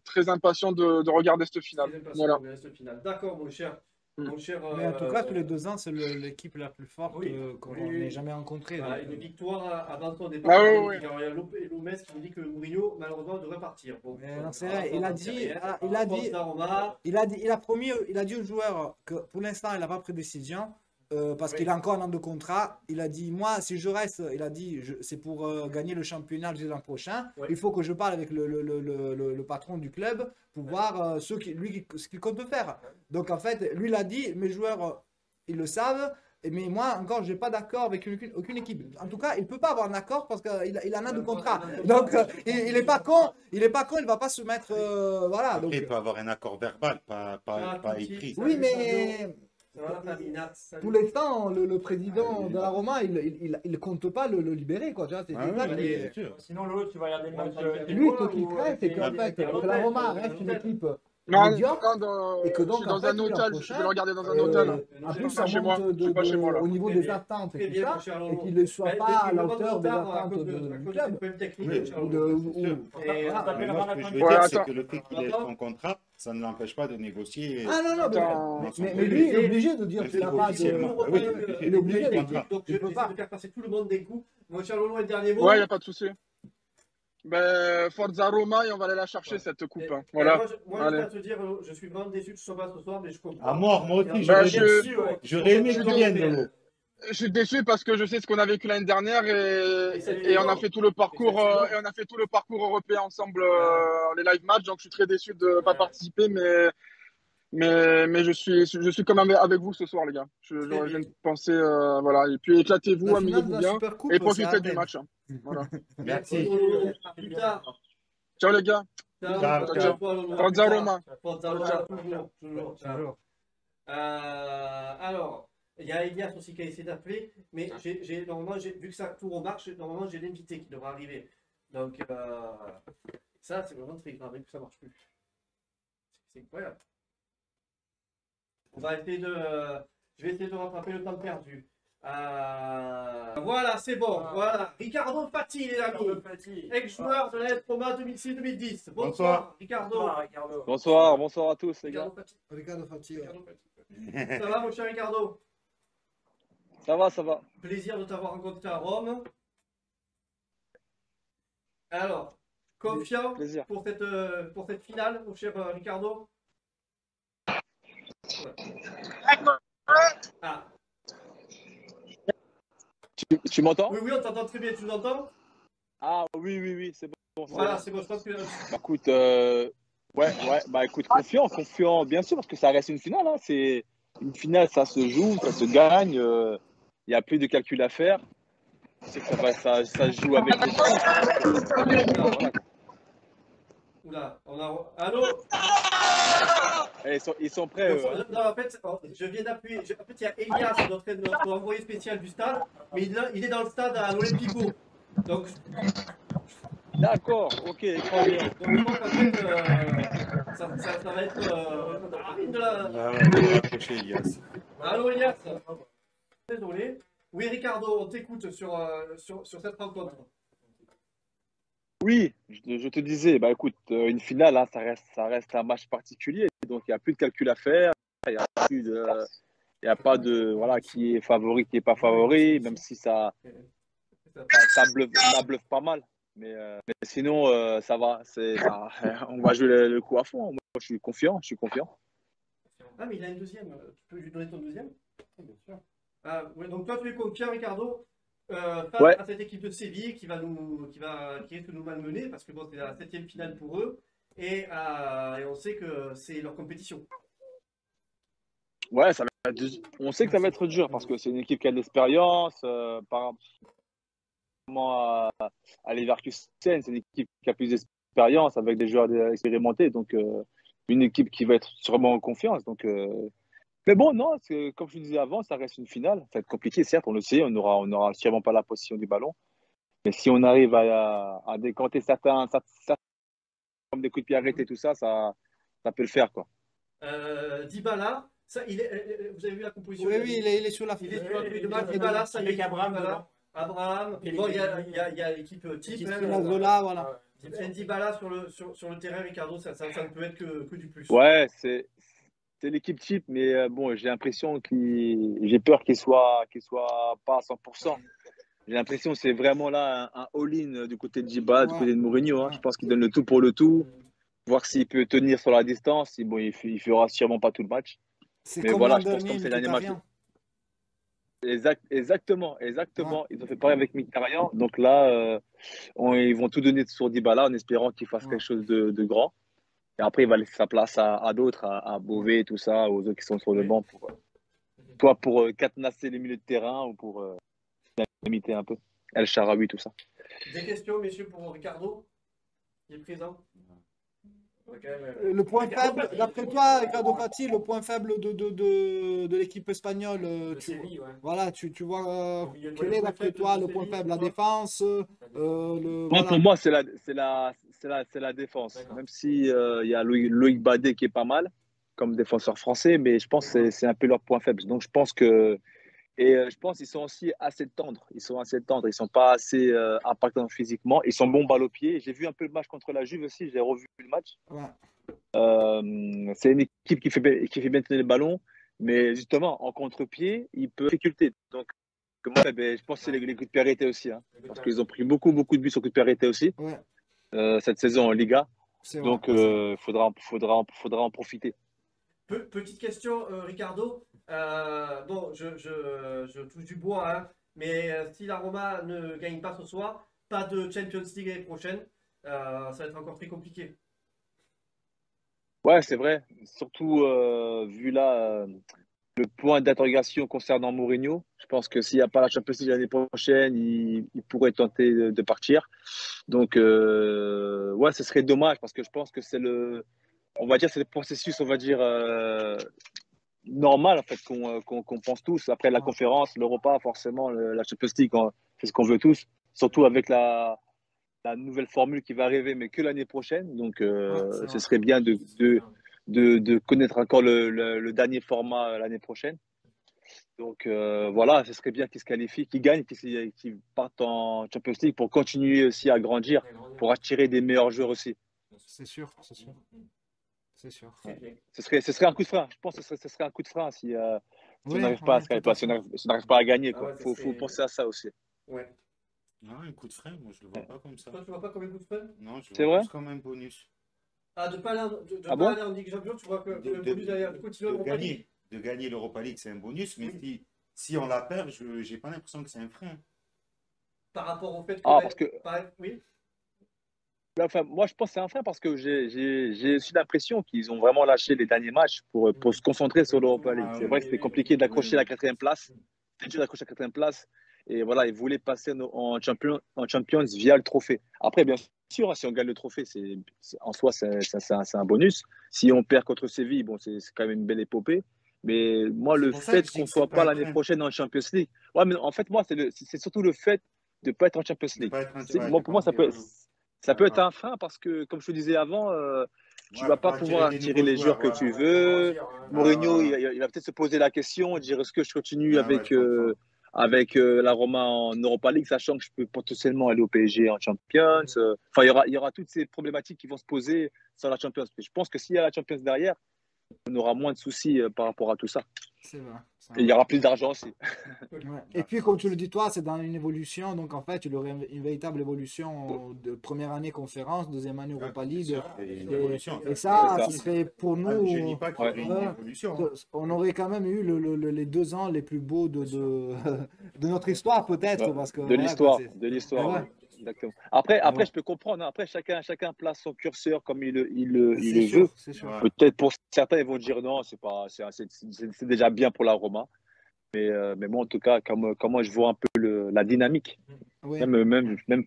très impatient de regarder cette finale.
Très impatient
Voilà.
de regarder cette finale. D'accord, mon cher. Mon cher
Mais en tout cas, tous les 2 ans, c'est l'équipe la plus forte
oui.
qu'on
Oui, oui.
n'ait jamais rencontrée.
voilà,
donc,
une victoire avant son départ.
Ah ouais.
Il y a Lomez qui nous dit que Mourinho, malheureusement, devrait partir. Bon,
Mais non, c'est vrai, il a dit-
rien.
il a dit-
Roma.
Il a dit aux joueurs que pour l'instant, il n'a pas pris de décision parce
Oui.
qu'il a encore un an de contrat. Il a dit, moi, si je reste, il a dit, c'est pour gagner le championnat l'an prochain.
Oui.
Il faut que je parle avec le patron du club pour voir ce qu'il compte faire. Donc, en fait, lui, il a dit, mes joueurs, ils le savent. Mais moi, encore, je n'ai pas d'accord avec aucune équipe. En tout cas, il ne peut pas avoir un accord parce qu'il en a de contrat. Donc, il n'est pas con. Il ne va pas se mettre. Voilà.
Après,
Donc,
il peut avoir un accord verbal, pas écrit.
oui, mais pour
les
l'instant, le président de la Roma, il ne compte pas le libérer. Quoi, tu vois, c'est
Ah
ça
oui,
qui est-
bien sûr.
Sinon, l'autre, tu vas regarder le match.
Lui, ce qu'il craint, c'est qu'en fait, que la Roma reste une équipe
Non,
médiocre.
non,
Et que donc,
je suis
en
dans
fait,
un
l'an
hôtel, je
prochain,
vais le regarder dans un hôtel.
En
Je
plus,
suis
ça
pas chez moi.
monte
Je suis pas chez moi, là.
au niveau
Très
des
bien.
attentes
Très
et tout
bien,
ça,
mon cher
et
Lolo.
qu'il ne soit
Mais
pas à la
depuis
hauteur
le
des
retard, à
attentes
cause
du
à cause des
club.
problèmes techniques,
Oui.
mon cher
Ou
Lolo.
de, ou-
Et,
voilà.
Mais moi, ce que je veux
Ouais,
dire, c'est
attends.
que le fait qu'il ait son contrat, ça ne l'empêche pas de négocier.
Ah non, non,
Attends.
mais lui, il est obligé de dire
Mais
qu'il n'a
c'est
pas
officiellement.
de.
Ah oui,
il est obligé de
il
dire.
donc je
Il peut
vais
pas.
essayer de faire passer tout le monde d'un coup. Mon cher Lolo, un dernier mot.
Ouais, il n'y a pas de souci. Ben, Forza Roma et on va aller la chercher, cette coupe. Hein.
Et
Voilà.
moi, je
Allez.
tiens à te dire, je suis vraiment déçu que ce soit pas ce soir, mais je comprends.
À mort, moi aussi,
Bah,
j'aurais aimé que tu viennes, Lolo.
Je suis déçu parce que je sais ce qu'on a vécu l'année dernière et on a fait tout le parcours et on a fait tout le parcours européen ensemble les live matchs, donc je suis très déçu de ne pas participer, mais je suis quand même avec vous ce soir, les gars. Je viens de penser voilà, et puis éclatez-vous,
La finale de
amusez-vous
la
bien
Supercoupe,
et
c'est
profitez
à
du
Athènes.
match. Hein. Voilà.
Merci.
Lolo. À plus tard.
Ciao les gars.
Ciao,
Ciao,
ciao,
ciao.
toi, Lolo. À
Forza
plus tard.
Roma.
Forza Roma,
Ciao.
toujours. Ciao. Alors, il y a Elias aussi qui a essayé d'appeler, mais normalement, vu que ça tourne marche, normalement j'ai l'invité qui devra arriver. Donc, ça, c'est vraiment très grave que ça marche plus. C'est incroyable. On va essayer de, je vais essayer de rattraper le temps perdu. Voilà, c'est bon. Voilà. Ricardo Fati, les amis. Ex-joueur de la Roma 2006-2010. Bonsoir, Ricardo.
Bonsoir à tous, les gars.
Ricardo Fati.
Ricardo Fati, ouais.
Ricardo Fati. Ça va, mon cher Ricardo?
Ça va.
Plaisir de t'avoir rencontré à Rome. Alors, confiant
Plaisir.
pour cette finale, mon cher Ricardo? Ouais. Ah,
Tu m'entends?
oui, on t'entend très bien, tu nous entends?
Ah oui, c'est bon.
Voilà, c'est bon, je pense que...
Bah, écoute, bah écoute, confiant, bien sûr, parce que ça reste une finale. Hein. C'est une finale, ça se joue, ça se gagne. Il n'y a plus de calcul à faire. C'est que ça se joue avec des points.
Oula, on a... Allô?
Et ils sont prêts.
Non, en fait, je viens d'appuyer. En fait, il y a Elias, notre envoyé spécial du stade, mais il est dans le stade à l'Olympico. Donc,
D'accord, ok, incroyable.
donc je pense qu'en fait, ça va être de la...
Ah ouais, on va accrocher, Elias.
Allô, Elias? Désolé. Oui, Ricardo, on t'écoute sur cette rencontre.
Oui, je te disais, bah écoute, une finale, hein, ça reste un match particulier, donc il n'y a plus de calcul à faire, il n'y a pas de voilà qui est favori, qui n'est pas favori, même si ça bluffe pas mal. Mais sinon, ça va, on va jouer le coup à fond. Moi, je suis confiant.
Ah, mais il a une deuxième. Tu peux lui donner ton deuxième? Bien sûr. Ouais, donc toi, tu es confiant, Ricardo, face
Ouais.
à cette équipe de Séville qui risque de nous malmener parce que bon, c'est la 7e finale pour eux et on sait que c'est leur compétition.
Ouais, on sait que ça va être dur parce que c'est une équipe qui a de l'expérience. Par rapport à Leverkusen, c'est une équipe qui a plus d'expérience avec des joueurs expérimentés. Donc, une équipe qui va être sûrement en confiance. Donc, mais bon, non, comme je disais avant, ça reste une finale. Ça va être compliqué, certes, on le sait. On n'aura sûrement pas la possession du ballon. Mais si on arrive à décanter certains comme des coups de pied arrêtés, tout ça, ça peut le faire, quoi.
Dybala, ça, vous avez vu la composition?
Oui, il est sur la
Il est sur la feuille de match. Dybala, ça y est,
Avec Abraham
Dybala.
devant.
Abraham. Bon, il y a l'équipe type.
Spinazzola, voilà.
Dybala sur le terrain, Ricardo, ça ne peut être que du plus.
Ouais, c'est l'équipe type, mais bon, j'ai peur qu'il soit pas à 100%. J'ai l'impression que c'est vraiment là un all-in du côté de Dybala, du côté de Mourinho. Hein. Je pense qu'il donne le tout pour le tout, voir s'il peut tenir sur la distance. Bon, il fera sûrement pas tout le match.
C'est
Mais
comme
voilà,
l'an
je pense
dernier,
comme c'est l'année
Mkhitaryan.
Exactement. Ils ont fait pareil avec Mkhitaryan. Donc là, ils vont tout donner sur Dybala en espérant qu'il fasse quelque chose de grand. Et après, il va laisser sa place à d'autres, à Beauvais, tout ça, aux autres qui sont sur le banc
Soit pour cadenasser les milieux de terrain ou pour limiter un peu. El Shaarawy, tout ça.
Des questions, messieurs, pour Ricardo, qui est présent.
Le point faible, d'après toi, Ricardo Fati, le point faible de l'équipe espagnole, voilà, tu vois, quel est d'après toi le point faible? La défense,
Moi, pour moi, c'est la défense. Même si il y a Loïc Badé qui est pas mal comme défenseur français, mais je pense que c'est un peu leur point faible. Donc, je pense qu'ils sont aussi assez tendres. Ils sont pas assez impactants physiquement. Ils sont bons balle au pied. J'ai vu un peu le match contre la Juve aussi. J'ai revu le match.
Ouais.
C'est une équipe qui fait bien tenir le ballon, mais justement, en contre-pied, il peut difficulté. Donc, moi, je pense que c'est les coups de pied arrêtés aussi. Hein, parce qu'ils ont pris beaucoup de buts sur coups de pied arrêtés aussi cette saison en Liga. Donc, il faudra en profiter.
Petite question, Ricardo. Bon, je touche du bois, hein, mais si la Roma ne gagne pas ce soir, pas de Champions League l'année prochaine, ça va être encore très compliqué.
Ouais, c'est vrai. Surtout vu là le point d'interrogation concernant Mourinho. Je pense que s'il n'y a pas la Champions League l'année prochaine, il pourrait tenter de partir. Donc, ouais, ce serait dommage parce que je pense que c'est le processus, on va dire, normal en fait qu'on pense tous. Après la conférence, l'Europa, forcément, la Champions League, c'est ce qu'on veut tous. Surtout avec la nouvelle formule qui va arriver, mais que l'année prochaine. Donc, ce serait bien de connaître encore le dernier format l'année prochaine. Donc, voilà, ce serait bien qu'ils se qualifient, qu'ils gagnent, qu'ils partent en Champions League pour continuer aussi à grandir, pour attirer des meilleurs joueurs aussi.
C'est sûr, c'est sûr. C'est sûr.
Ouais. Ce serait un coup de frein. Je pense que ce serait un coup de frein si on n'arrive pas à gagner. Quoi. Faut penser à ça aussi.
Ouais.
Non, un coup de frein, moi je le vois pas comme ça.
Toi, tu vois pas comme un coup de frein?
Non, je
C'est
vois
vrai?
plus comme un bonus.
Ah, de pas aller,
Bon
aller en Ligue des Champions, tu vois que le bonus d'aller continuer l'Europa League.
De gagner l'Europa League, c'est un bonus, mais si on la perd, je n'ai pas l'impression que c'est un frein.
Par rapport au fait que.
Parce que.
Oui.
Enfin, moi, je pense que c'est un frein parce que j'ai aussi l'impression qu'ils ont vraiment lâché les derniers matchs pour se concentrer sur l'Europa League. C'est vrai que c'était compliqué d'accrocher la 4e place. C'était dur d'accrocher la 4e place. Et voilà, ils voulaient passer en Champions via le trophée. Après, bien sûr, si on gagne le trophée, en soi, c'est un bonus. Si on perd contre Séville, bon, c'est quand même une belle épopée. Mais moi, le fait qu'on ne soit pas l'année prochaine en Champions League, ouais, mais en fait, moi, c'est surtout le fait de ne pas être en Champions League. Pour moi, ça peut être un frein parce que, comme je te disais avant, tu ne vas pas pouvoir attirer les joueurs que tu veux. Mourinho, il va peut-être se poser la question, dire est-ce que je continue avec la Roma en Europa League, sachant que je peux potentiellement aller au PSG en Champions. Enfin, il y aura toutes ces problématiques qui vont se poser sur la Champions. Je pense que s'il y a la Champions derrière, on aura moins de soucis par rapport à tout ça.
C'est vrai.
Et il y aura plus d'argent aussi.
Ouais. Et puis, comme tu le dis, toi, c'est dans une évolution. Donc, en fait, il y aurait une véritable évolution de première année conférence, deuxième année Europa League. Et ça, ce serait pour nous.
Je dis pas qu'il y aurait une évolution.
On aurait quand même eu les 2 ans les plus beaux de notre histoire, peut-être. Parce que,
de l'histoire.
Ouais.
Exactement. Après, je peux comprendre. Après, chacun place son curseur comme il le veut. Peut-être pour certains, ils vont dire non, c'est déjà bien pour la Roma. Mais moi, en tout cas, comment je vois un peu la dynamique.
Oui.
Même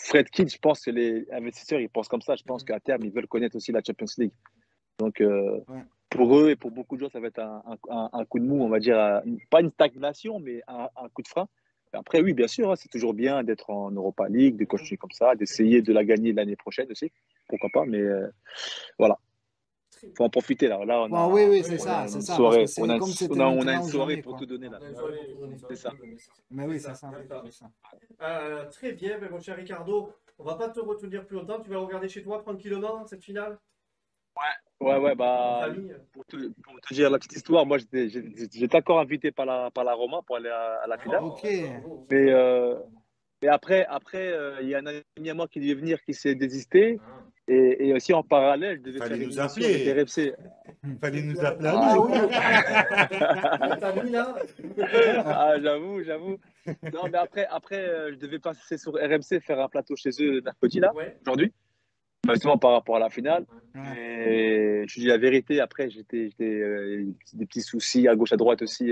Fred Kidd, je pense que les investisseurs, ils pensent comme ça. Je pense qu'à terme, ils veulent connaître aussi la Champions League. Donc, pour eux et pour beaucoup de gens, ça va être un coup de mou, on va dire. Pas une stagnation, mais un coup de frein. Après, oui, bien sûr, c'est toujours bien d'être en Europa League, de continuer comme ça, d'essayer de la gagner l'année prochaine aussi. Pourquoi pas, mais voilà. Il faut en profiter là. On a,
oui, c'est ça.
Soirée. On a une soirée pour tout donner là.
C'est ça. Mais oui, c'est ça.
Très bien, mon cher Ricardo. On va pas te retenir plus longtemps. Tu vas regarder chez toi tranquillement cette finale?
Ouais, pour te dire la petite histoire, moi j'étais encore invité par la Roma pour aller à la finale.
Ok.
Mais après, il y a un ami à moi qui devait venir qui s'est désisté. Et aussi en parallèle, je devais faire une émission avec RMC.
Il fallait nous appeler à
nous. J'avoue. Non, mais après, je devais passer sur RMC faire un plateau chez eux mercredi là, aujourd'hui. Justement par rapport à la finale.
Ouais.
Et je dis la vérité, après, des petits soucis à gauche, à droite aussi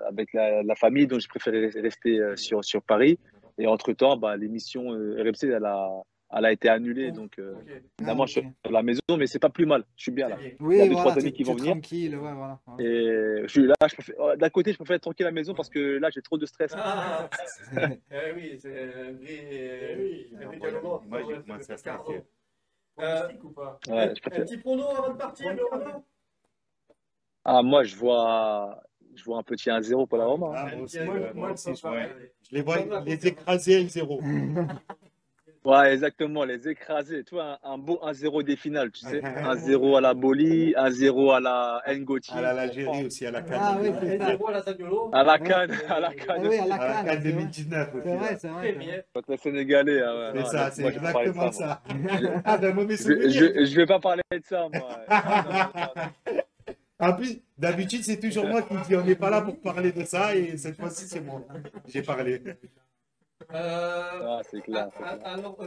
avec la famille, donc j'ai préféré rester sur Paris. Et entre-temps, bah, l'émission RMC, elle a été annulée. Donc,
Ok,
évidemment, je
Ok.
suis à la maison, mais c'est pas plus mal. Je suis bien
c'est
là.
bien.
Il y a
Oui,
deux, trois
voilà,
amis qui
tu
vont
es
venir.
tranquille, ouais, voilà. Ouais.
Et je suis là, d'un côté, je préfère être tranquille à la maison parce que là, j'ai trop de stress.
Ah, oui, c'est un vrai dialogue.
Moi, j'ai commencé à stresser.
Pronostic ou pas?
Ouais, je
Un
préfère.
petit prono avant de partir, Leonardo?
Ah, moi, je vois un petit 1-0 pour la Roma. Hein.
Ah, moi aussi,
Moi,
je
pareil.
les vois les écraser 1-0.
Ouais, exactement, les écraser. Tu vois, un beau 1-0 des finales, tu sais. 1-0 à la Boli, 1-0 à la Ngoti.
À l'Algérie aussi, à la CAN.
Ah oui, c'est ça.
À la Zagnolo.
À la
Ouais.
Cannes, à la
Ah
Cannes.
oui, à la
À la
CAN,
CAN
c'est vrai.
2019 aussi.
C'est vrai,
là.
c'est
Très
vrai.
bien.
Contre les Sénégalais. Ah ouais,
C'est
non,
ça, c'est
moi, je vais pas parler de
exactement
ça, moi.
ça. Ah, d'un mauvais
Je,
souvenir.
je vais pas parler de ça, moi. Ah, non, non.
En plus, d'habitude, c'est toujours moi qui dis on n'est pas là pour parler de ça et cette fois-ci, c'est moi. J'ai parlé.
Ah, c'est clair.
Alors,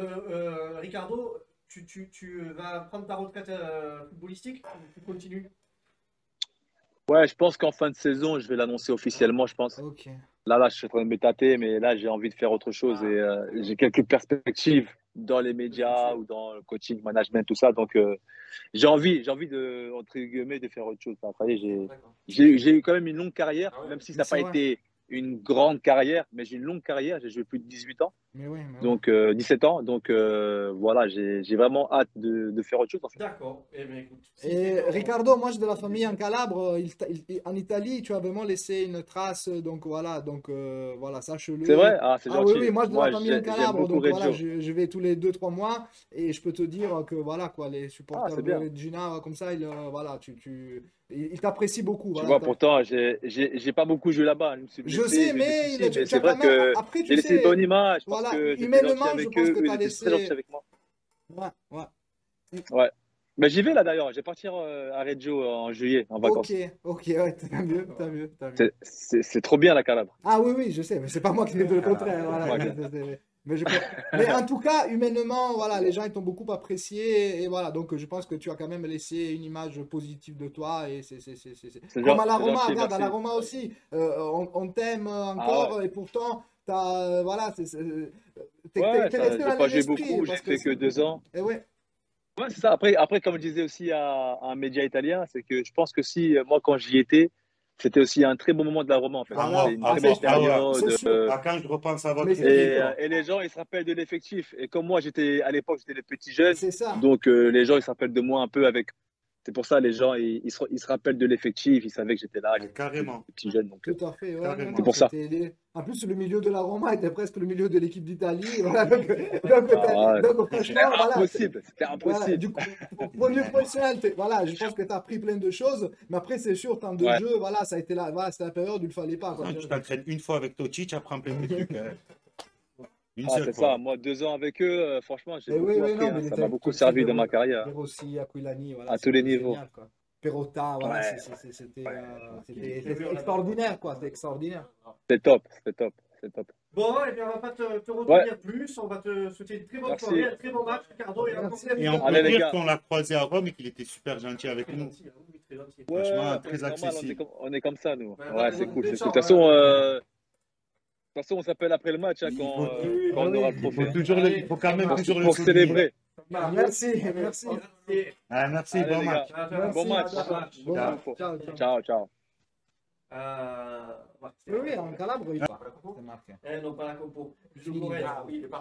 Ricardo, tu vas prendre ta retraite footballistique ou tu continues?
Ouais, je pense qu'en fin de saison, je vais l'annoncer officiellement, je pense.
Ok.
Là, je suis en train de me tâter, mais là, j'ai envie de faire autre chose et j'ai quelques perspectives dans les médias ou dans le coaching, management, tout ça. Donc, j'ai envie de, entre guillemets, de faire autre chose. Enfin, vous voyez,
D'accord.
j'ai eu quand même une longue carrière,
Ah ouais.
même si ça
Mais
n'a
c'est
pas
vrai.
été une grande carrière, mais j'ai une longue carrière. J'ai joué plus de 18 ans,
Mais oui, mais oui.
donc 17 ans. Donc, voilà, j'ai vraiment hâte de faire autre chose, en fait.
D'accord. Eh bien, écoute. si
Et
c'est ton-
Ricardo, moi j'ai de la famille en Calabre, en Italie, tu as vraiment laissé une trace, donc voilà, voilà, sache-le.
C'est vrai? Ah, c'est
Ah oui,
gentil.
oui, moi j'ai de la
Moi,
famille en
j'aime
Calabre,
beaucoup
donc voilà,
Reggio.
je vais tous les 2-3 mois et je peux te dire que voilà, quoi, les
Ah,
supporters
c'est
de
bien.
Regina, comme ça, voilà, ils t'apprécient beaucoup,
Tu
voilà.
vois, pourtant, j'ai pas beaucoup joué là-bas. Je me suis
Je
blessé,
sais,
j'ai eu des
mais
soucis, mais
tu as
c'est
quand
vrai
même,
que
après,
j'ai
tu
laissé une bonne
sais,
image parce
voilà,
que j'étais gentil
humainement, je
avec
pense
eux,
que
eux,
tu
ils
as
étaient très gentils
laissé.
avec moi.
Ouais, ouais.
Ouais. Mais j'y vais là d'ailleurs. Je vais partir à Reggio en juillet, en
Ok,
vacances.
ok, ouais, t'as mieux, t'as mieux, t'as mieux.
C'est trop bien la Calabre.
Ah oui, oui, je sais, mais c'est pas moi qui dis le contraire. Voilà.
Ok.
Mais, mais en tout cas, humainement, voilà, les gens ils t'ont beaucoup apprécié et voilà, donc je pense que tu as quand même laissé une image positive de toi et comme à la
C'est
Roma,
gentil,
regarde, à la
merci.
Roma aussi, on t'aime
Ah
encore
ouais.
et pourtant, voilà,
Ouais,
t'es
ça,
resté
j'ai
dans
pas
les
joué
esprits
beaucoup, j'ai
parce que
fait que 2 ans.
et ouais,
Ouais, c'est ça. Après, comme je disais aussi à un média italien, c'est que je pense que si moi, quand j'y étais, c'était aussi un très bon moment de la Roma, en fait.
Ah,
voilà,
C'était
moi,
une
ah,
très
c'est
belle
moi, ah
sûr,
ouais.
c'est
période.
sûr,
Ah, quand je repense à
mais
votre
c'est
équipe,
sûr,
Et les gens, ils se rappellent de l'effectif. Et comme moi, à l'époque, j'étais le petit jeune.
c'est ça.
Donc, les gens, ils se rappellent de moi un peu avec. C'est pour ça, les gens, ils se rappellent de l'effectif. Ils savaient que j'étais là, que j'étais
carrément.
le petit jeune. Donc,
Tout à fait, ouais, non,
Carrément.
c'est
non,
pour ça.
En plus, le milieu de la Roma était presque le milieu de l'équipe d'Italie. Voilà,
Ah, ouais.
donc,
C'était
franchement, voilà.
impossible. C'était
Voilà,
impossible.
du coup, au point de vue professionnel, voilà, je pense que tu as appris plein de choses, mais après, c'est sûr, temps de
Ouais.
jeu, voilà, ça a été voilà, c'était la période où il ne fallait pas. Quoi.
Non, tu t'entraînes une fois avec Toci, tu apprends plein de trucs. Une
Ah,
seule
c'est
fois.
ça. Moi, 2 ans avec eux, franchement, j'ai
Et oui,
beaucoup
oui,
appris.
non,
Hein.
mais
Ça m'a beaucoup servi dans ma carrière.
Rossi, Aquilani, voilà,
À tous les niveaux.
génial, quoi. Perotta, voilà,
Ouais.
c'était extraordinaire, quoi, c'était extraordinaire.
C'est top. C'est top. C'est top.
Bon, et bien, on va pas te retenir plus. On va te souhaiter une très bonne
Merci.
soirée, un très bon match, Ricardo. Et
Merci.
Et on peut
Allez, les
dire
gars.
qu'on l'a croisé à Rome et qu'il était super gentil avec
Très
nous.
gentil, hein, oui, très gentil.
Ouais,
Franchement,
après,
très
c'est normal,
accessible.
on est comme ça, nous.
Ouais,
Ouais, c'est
on
cool.
est
De
ça,
toute
ouais.
façon, on s'appelle après le match hein,
Il
quand,
faut-
quand on aura le
Il faut
trophée.
toujours il faut quand même
Pour-
toujours le
Pour
souligner.
célébrer.
Merci, merci.
Ah, merci,
Allez,
bon
les
match.
gars.
Merci,
Bon match.
Bon
Ciao.
match. Ciao, ciao.
Ciao, ciao.
Oui, oui, en Calabre, il c'est marqué.
Non, pas la compo.
Fini.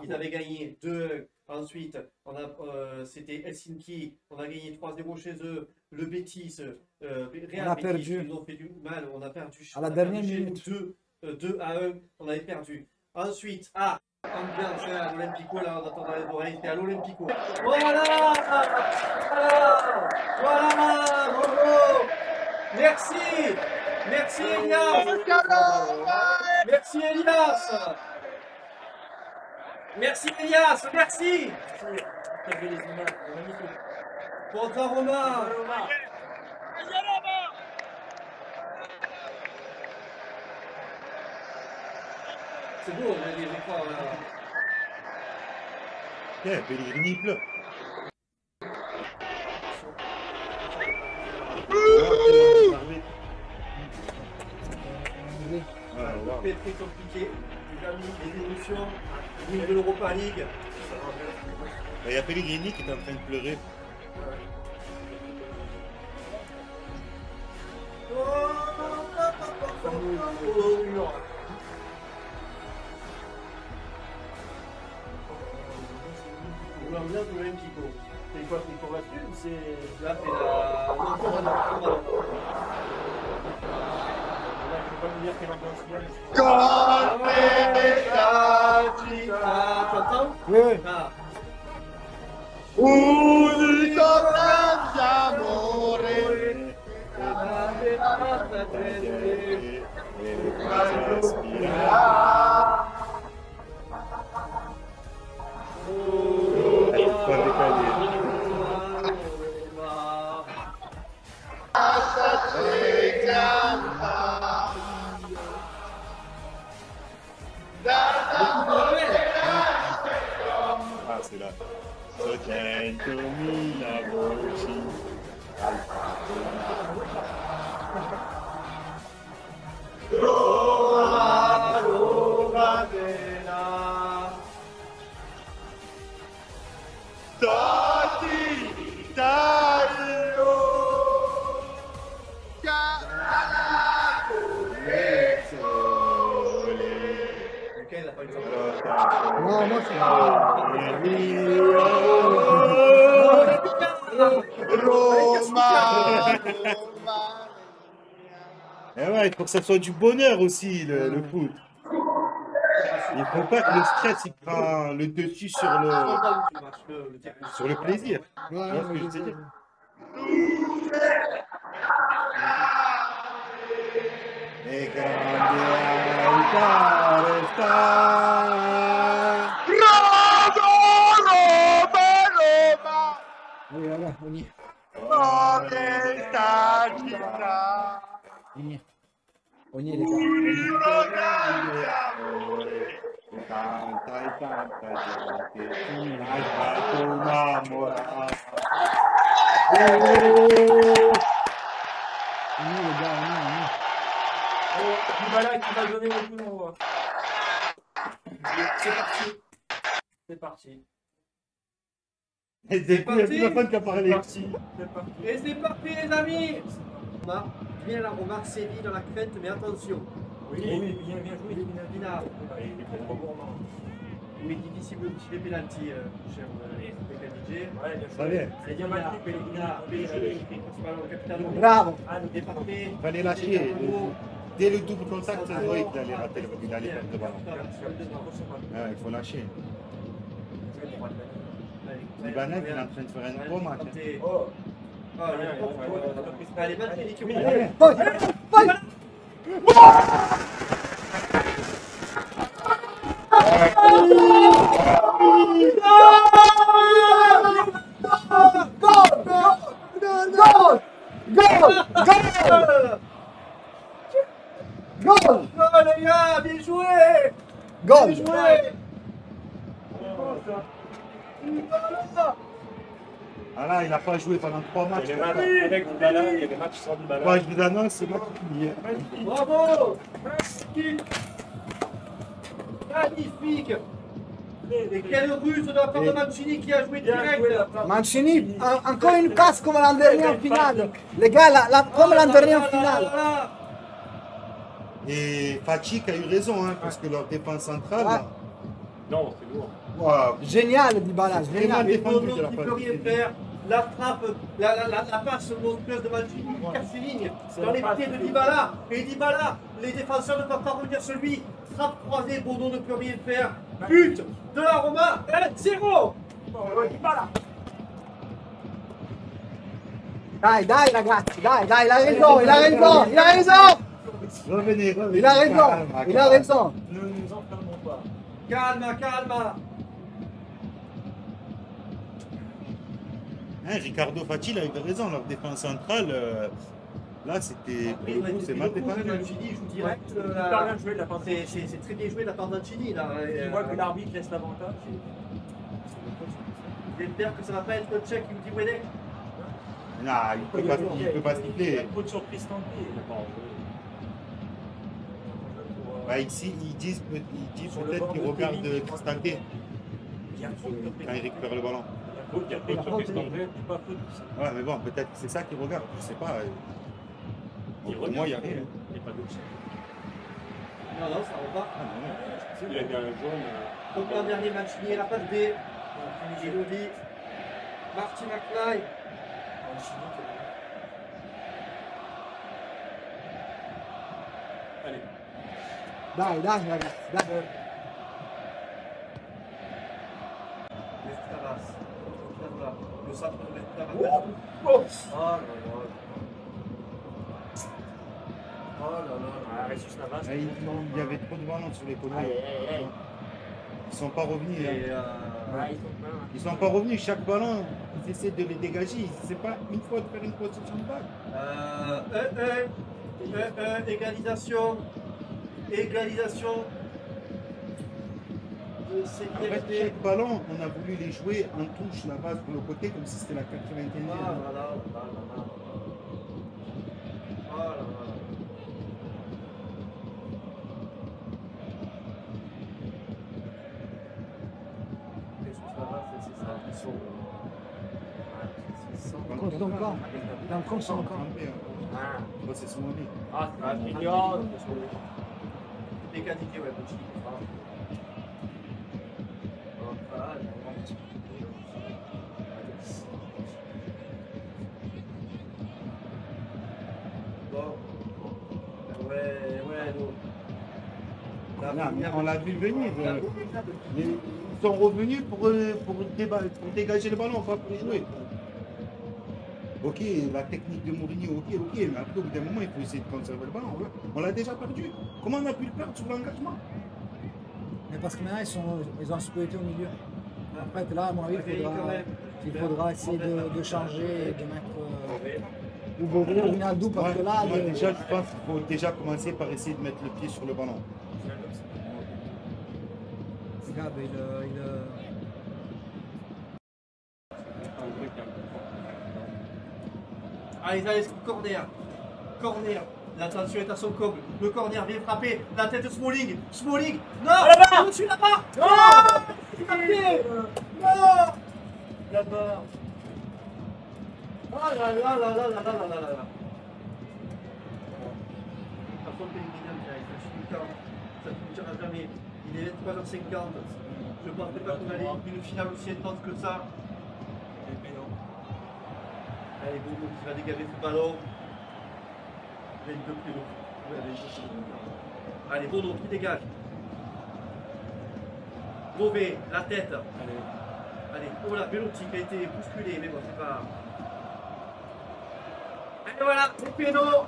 Ils avaient gagné 2. Ensuite, c'était Helsinki. On a gagné 3-0 chez eux. Le Betis, Real
On a
Betis,
perdu.
ils ont fait du mal. On a perdu.
À la
On a
dernière
perdu chez
minute.
nous 2-1. On avait perdu. Ensuite, ambiance à l'Olympico. Là, on attend dans les oreilles. C'était à l'Olympico. Voilà. Bravo. Merci. Merci Elias. Merci Elias. Merci Elias. Merci. T'as vu les images, magnifique. Forza Roma. C'est beau, les écrans.
Pellegrini pleut.
très compliqué. Les amis, les émotions, au niveau de l'Europa League.
Il y a Pellegrini qui est en train de pleurer.
L'ambiance de l'Olympico.
C'est quoi, c'est convaincu ou c'est.
Là, c'est la. Non, Corona.
Là, je peux pas me dire quelle ambiance il y a.
Tu entends?
Oui, oui.
Ah.
Ah, c'est là. Socentomila voci.
Lequel a pas une sorte
Non, moi, c'est
Eh ouais, il faut que ça soit du bonheur aussi, le foot. Il faut pas que le stress il prend le dessus sur le plaisir.
Ouais,
Tu vois ce que je veux dire? E grande altare sta.
Oui, voilà, on y est. On y est, les gars.
Tanta e tanta gente tu hai fatto innamorare.
On y est, les gars, on y est.
Dybala qui va donner le coup d'envoi. C'est parti. C'est parti.
Et c'est plus la personne qui a parlé.
C'est parti.
Et c'est parti, les amis! Omar, bien la remarque séville dans la crête, mais attention.
Oui, bien joué,
Pinard.
Il est trop gourmand.
Mais qui dit si vous tirez pénalty, cher PKDJ.
Ouais, bien
Ça vient.
C'est bien mal fait, Pellegrini.
Principalement le capitaine.
Bravo.
Ah, le départé.
Il fallait lâcher. Dès le double contact, ça se voyait qu'il allait rater, il allait perdre le ballon. Ouais, il faut lâcher. Libanais, il est en train de faire un gros match.
Oh! Ah, il y a Allez, Mancini qui
Goal!
Oh les gars, bien joué!
Goal!
Bien joué!
Ah là, il n'a pas joué pendant 3 matchs.
Avec Dybala, il y a des matchs sans Dybala.
Moi, je vous annonce, c'est moi qui finis.
Bravo! Magnifique! Magnifique! Et quelle ruse de la part de Mancini qui a joué direct!
Mancini, encore une passe comme l'an dernier en finale. Les gars, comme l'an dernier en finale.
Et Fachik a eu raison, hein, parce que leur défense centrale.
Ouais.
Non, c'est lourd.
Waouh.
Génial, Dybala,
Vraiment
génial.
Mais
défendu
Bono
de la
qui
part
peut
de
rien faire, la frappe, la passe monstrueuse de Mancini qui casse les lignes dans les pieds de Dybala. Et Dybala, les défenseurs ne peuvent pas revenir sur lui. Frappe croisée, Bono ne peut rien faire. But de la Roma, 1-0.
Dybala.
Dai ragazzi, dai, il a raison, il a raison, il a raison.
Revenez.
Il a raison, il a raison.
Ne nous enfermons pas.
Calme, calme.
Hein, Ricardo Fati, il a eu raison, leur défense centrale, là, c'était. Pour le coup, c'est mal défendu.
Mancini joue direct.
Super bien joué de la part de
C'est très bien joué de la part de Mancini. Là.
Tu vois que l'arbitre laisse l'avantage.
J'espère que ça ne va pas être le tchèque qui vous dit Wedek.
Non, il ne peut pas
Il y a
siffler.
trop de surprises tentées.
Bah, ici, ils disent
Sur le
peut-être
bord
qu'ils
de
regardent
Kevin,
Cristante
il y a faute sur
quand ils récupèrent le ballon.
Il y a faute sur Cristante, c'est pas faute.
Ouais, mais bon, peut-être que c'est ça qu'ils regardent, je sais pas. Bon, pour moi, il n'y a rien.
Il n'y a pas d'option.
Non, non, ça va pas.
Ah, non, non.
Il a mis un jaune.
Donc en dernier match, il y a la passe B. Elodie. Marty McFly.
Allez.
Dai, dai, ragazzi, dai.
Vestavas. Le centre de Vestavas. Oh là là. Oh là là.
Ah, Ressus Navas.
Il y avait trop de ballons sur les côtés.
Aïe, aïe, aïe.
Ils sont pas revenus.
Et
Hein.
Ah, ils sont pleins.
Ils sont pas revenus. Chaque ballon, ils essaient de les dégager. C'est pas une fois de faire une possession de balle.
Égalisation. Égalisation. De
En fait,
sécurité.
chaque ballon, on a voulu les jouer en touche là-bas sur le côté comme si c'était la 91e.
Ah là là là là là. Ah là là. C'est ça, ils sont.
Contre ton camp. Dans contre son camp.
Ah,
Bon, c'est son ami.
c'est mignon.
Mécanique, ouais, petit. Bon. Ouais, non.
Là, on l'a vu venir. Ils sont revenus pour dégager le ballon, pas pour jouer. Ok, la technique de Mourinho, ok, mais après, au bout d'un moment, il faut essayer de conserver le ballon. On l'a déjà perdu. Comment on a pu le perdre sur l'engagement?
Mais parce que maintenant, ils ont supériorité au milieu. En fait, là, à mon avis, il faudra essayer de changer et de mettre ou Bobo ou Ronaldo parce que là,
Moi, déjà, je pense qu'il faut déjà commencer par essayer de mettre le pied sur le ballon.
regarde,
Allez, allez, corner. Corner. L'attention est à son comble. Le corner vient frapper. La tête de Smalling. Smalling. Non, là-bas. Au-dessus là-bas. Non. Frappé. Non. Là-bas. Oh là là là là là là là là là. Par contre, ça ne finira jamais. Il est 23h50. Je ne pensais pas qu'on allait une finale aussi intense que ça. Allez, Bobo qui va dégager ce ballon. Il a une deux plus long. Allez, Bono qui dégage. Beauvais, la tête. Allez, oh là, Bellotti qui a été bousculé, mais bon, c'est pas. Et voilà, les pénaux.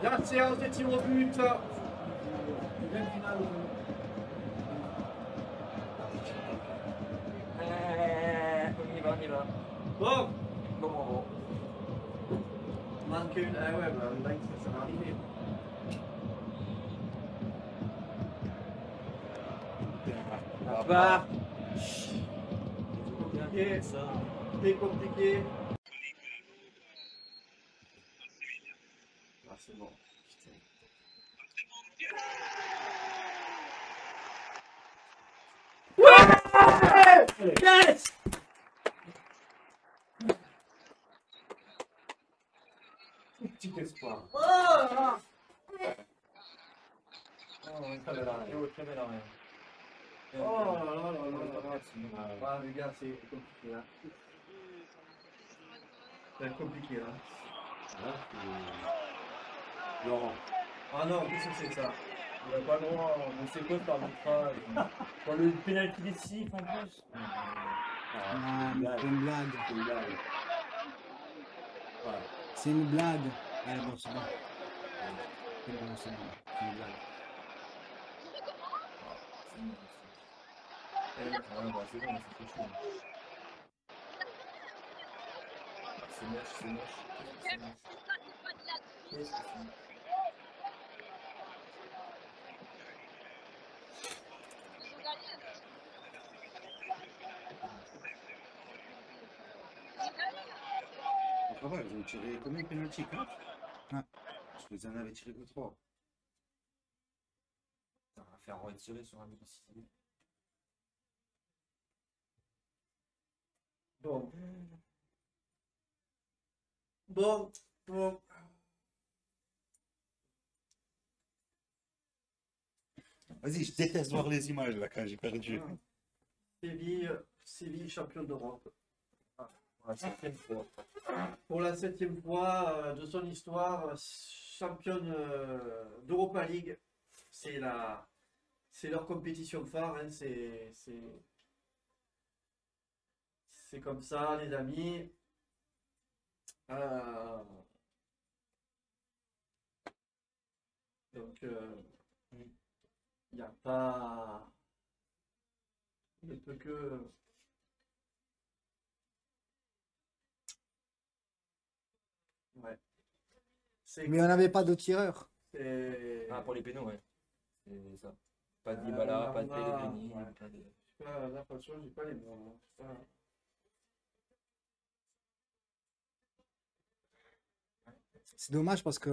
La séance des tirs au but. Deuxième finale.
On y va.
Bon.
Bon.
Manque une. Ah ouais, bah, là, ça va arriver.
Là-bas.
Compliqué. C'est compliqué. Ah, c'est bon. Ouais! Yes!
Petit espoir.
Oh là là!
Très belle arrêt.
Oh là là là là là. Ah, les gars, c'est compliqué là. C'est compliqué là.
Laurent.
Ah non, qu'est-ce que c'est que ça?
Il a pas le droit, on sait quoi par arbitrage. Quand le pénalty des siffles en plus.
Ah, mais c'est une blague.
C'est une blague. Voilà.
C'est une blague. Allez, bon, c'est bon. C'est bon, c'est bon. C'est une blague.
Ouais, bah, c'est bon, c'est trop chaud. C'est moche. Qu'est-ce que c'est moche?
Ça va, ils ont tiré combien de pénalty? 4?
Ouais.
Parce qu'ils en avaient tiré que 3.
On va faire retirer sur un domicile.
Bon. Bon. Bon.
Vas-y, je déteste voir les images là quand j'ai perdu.
Séville, champion d'Europe.
Pour la 7e fois.
Pour la 7e fois de son histoire, championne d'Europa League. C'est leur compétition phare. Hein, c'est comme ça, les amis. Donc, il n'y a pas. Il ne peut que. Ouais.
Mais on n'avait pas de tireur.
Ah, pour les pénaux, ouais. C'est ça. Pas de Dybala, pas de Pellegrini.
Ouais.
Pas de...
Là, franchement, j'ai pas les mots. Hein.
C'est dommage parce que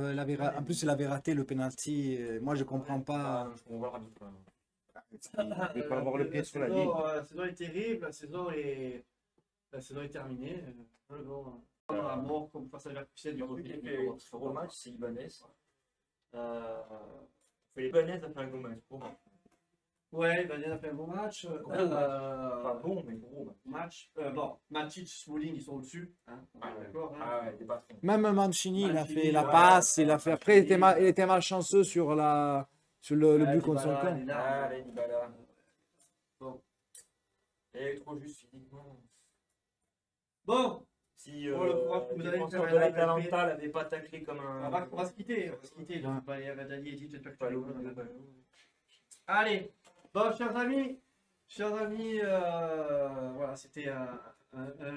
en plus, il avait raté le penalty. Moi, je comprends pas.
Je comprends pas l'arbitre.
Il ne peut pas avoir le pied sur la ligne.
La saison est terrible, la saison est terminée. À mort comme face à Leverkusen du
Celui qui a fait un gros match, c'est Ibanez. Ibanez a fait un gros match. Pour moi.
Ouais, Ibanez a fait un bon match.
Pas bon, mais gros
match. Bon, Matic, Smalling, ils sont au-dessus. Hein, d'accord. Hein.
Ah ouais, des patrons.
Même Mancini, il a fait la
ouais,
passe, il a fait. Après, il
Mancini.
était malchanceux sur le but contre son camp.
Ah, les Dybala. Bon. Il est trop juste physiquement.
Bon.
Si
Vous allez
défenseur
faire
de
un live
l'Atalanta l'avait pas taclé comme un...
On va se quitter. Donc, Dali et dit, j'espère que tu
Pas
vas
le
le
coup.
Allez, bon, chers amis, voilà, c'était un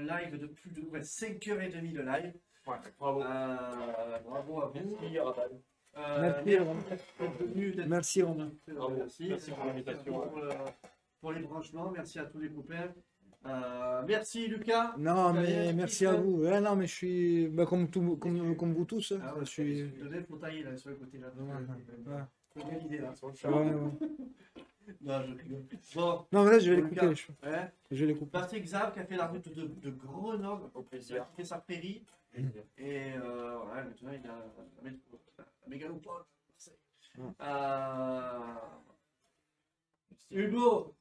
live de plus de 5h30 de live.
Ouais, bravo.
Bravo à vous.
Merci, Rabal.
Merci, Romain. Merci, Romain.
Merci
pour l'invitation.
Pour les branchements, merci à tous les copains. Merci Lucas.
Non, mais merci à vous. Ouais, non, mais je suis comme vous tous.
Ah ouais,
Je suis.
Il faut tailler là, sur le côté là.
Ouais.
Faut bien l'idée là.
Ouais.
Non, je rigole. Bon.
Non, mais là, je vais les
Lucas,
couper.
hein,
Je vais les couper.
Patrick Zav qui a fait la route de Grenoble.
Au plaisir.
Qui fait sa prairie. Et voilà, maintenant il a la mégalopole. Hugo,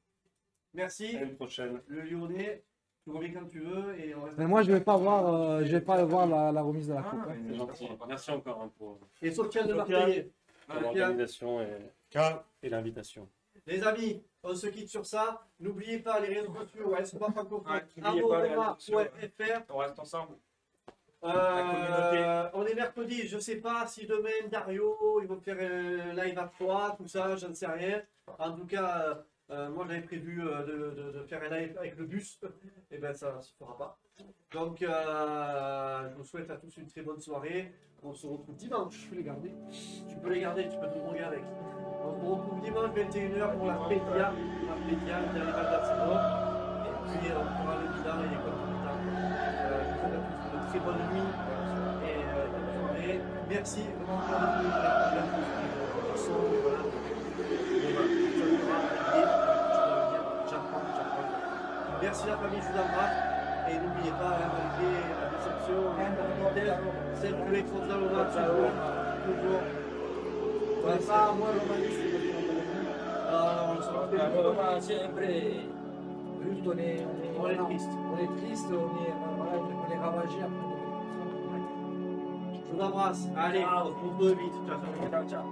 merci.
À une prochaine.
Le Lyonnais, tu reviens quand tu veux. Et on reste.
Mais moi, je vais pas voir la remise de la coupe. hein.
C'est gentil. Merci encore hein, pour
Et Sofiane de Marseille.
l'organisation et l'invitation.
Les amis, on se quitte sur ça. N'oubliez pas les réseaux sociaux, Espoir Francophone,
N'oubliez pas les réseaux sociaux.
@.fr.
On reste ensemble.
On est mercredi, je sais pas si demain Dario, ils vont faire un live à 3, tout ça, je ne sais rien. En tout cas, moi j'avais prévu de faire un live avec le bus, et ben ça ne se fera pas. Donc je vous souhaite à tous une très bonne soirée. On se retrouve dimanche, tu peux les garder. Tu peux les garder, tu peux te regarder avec. On se retrouve dimanche 21h pour la Pétia, le dernier match de la saison. Et puis on fera le bilan et les comptes résultats. Je vous souhaite à tous une très bonne nuit et bonne soirée. Merci vraiment pour le son. Voilà. J'apprends. Merci la famille, je vous embrasse. Et n'oubliez pas, malgré la déception, celle que les Français au match, toujours. Pas moi l'humaniste.
Juste on est triste. On est triste, on est ravagé après.
Je vous embrasse. Allez, on se retrouve vite. Ciao, ciao.
Ciao, ciao.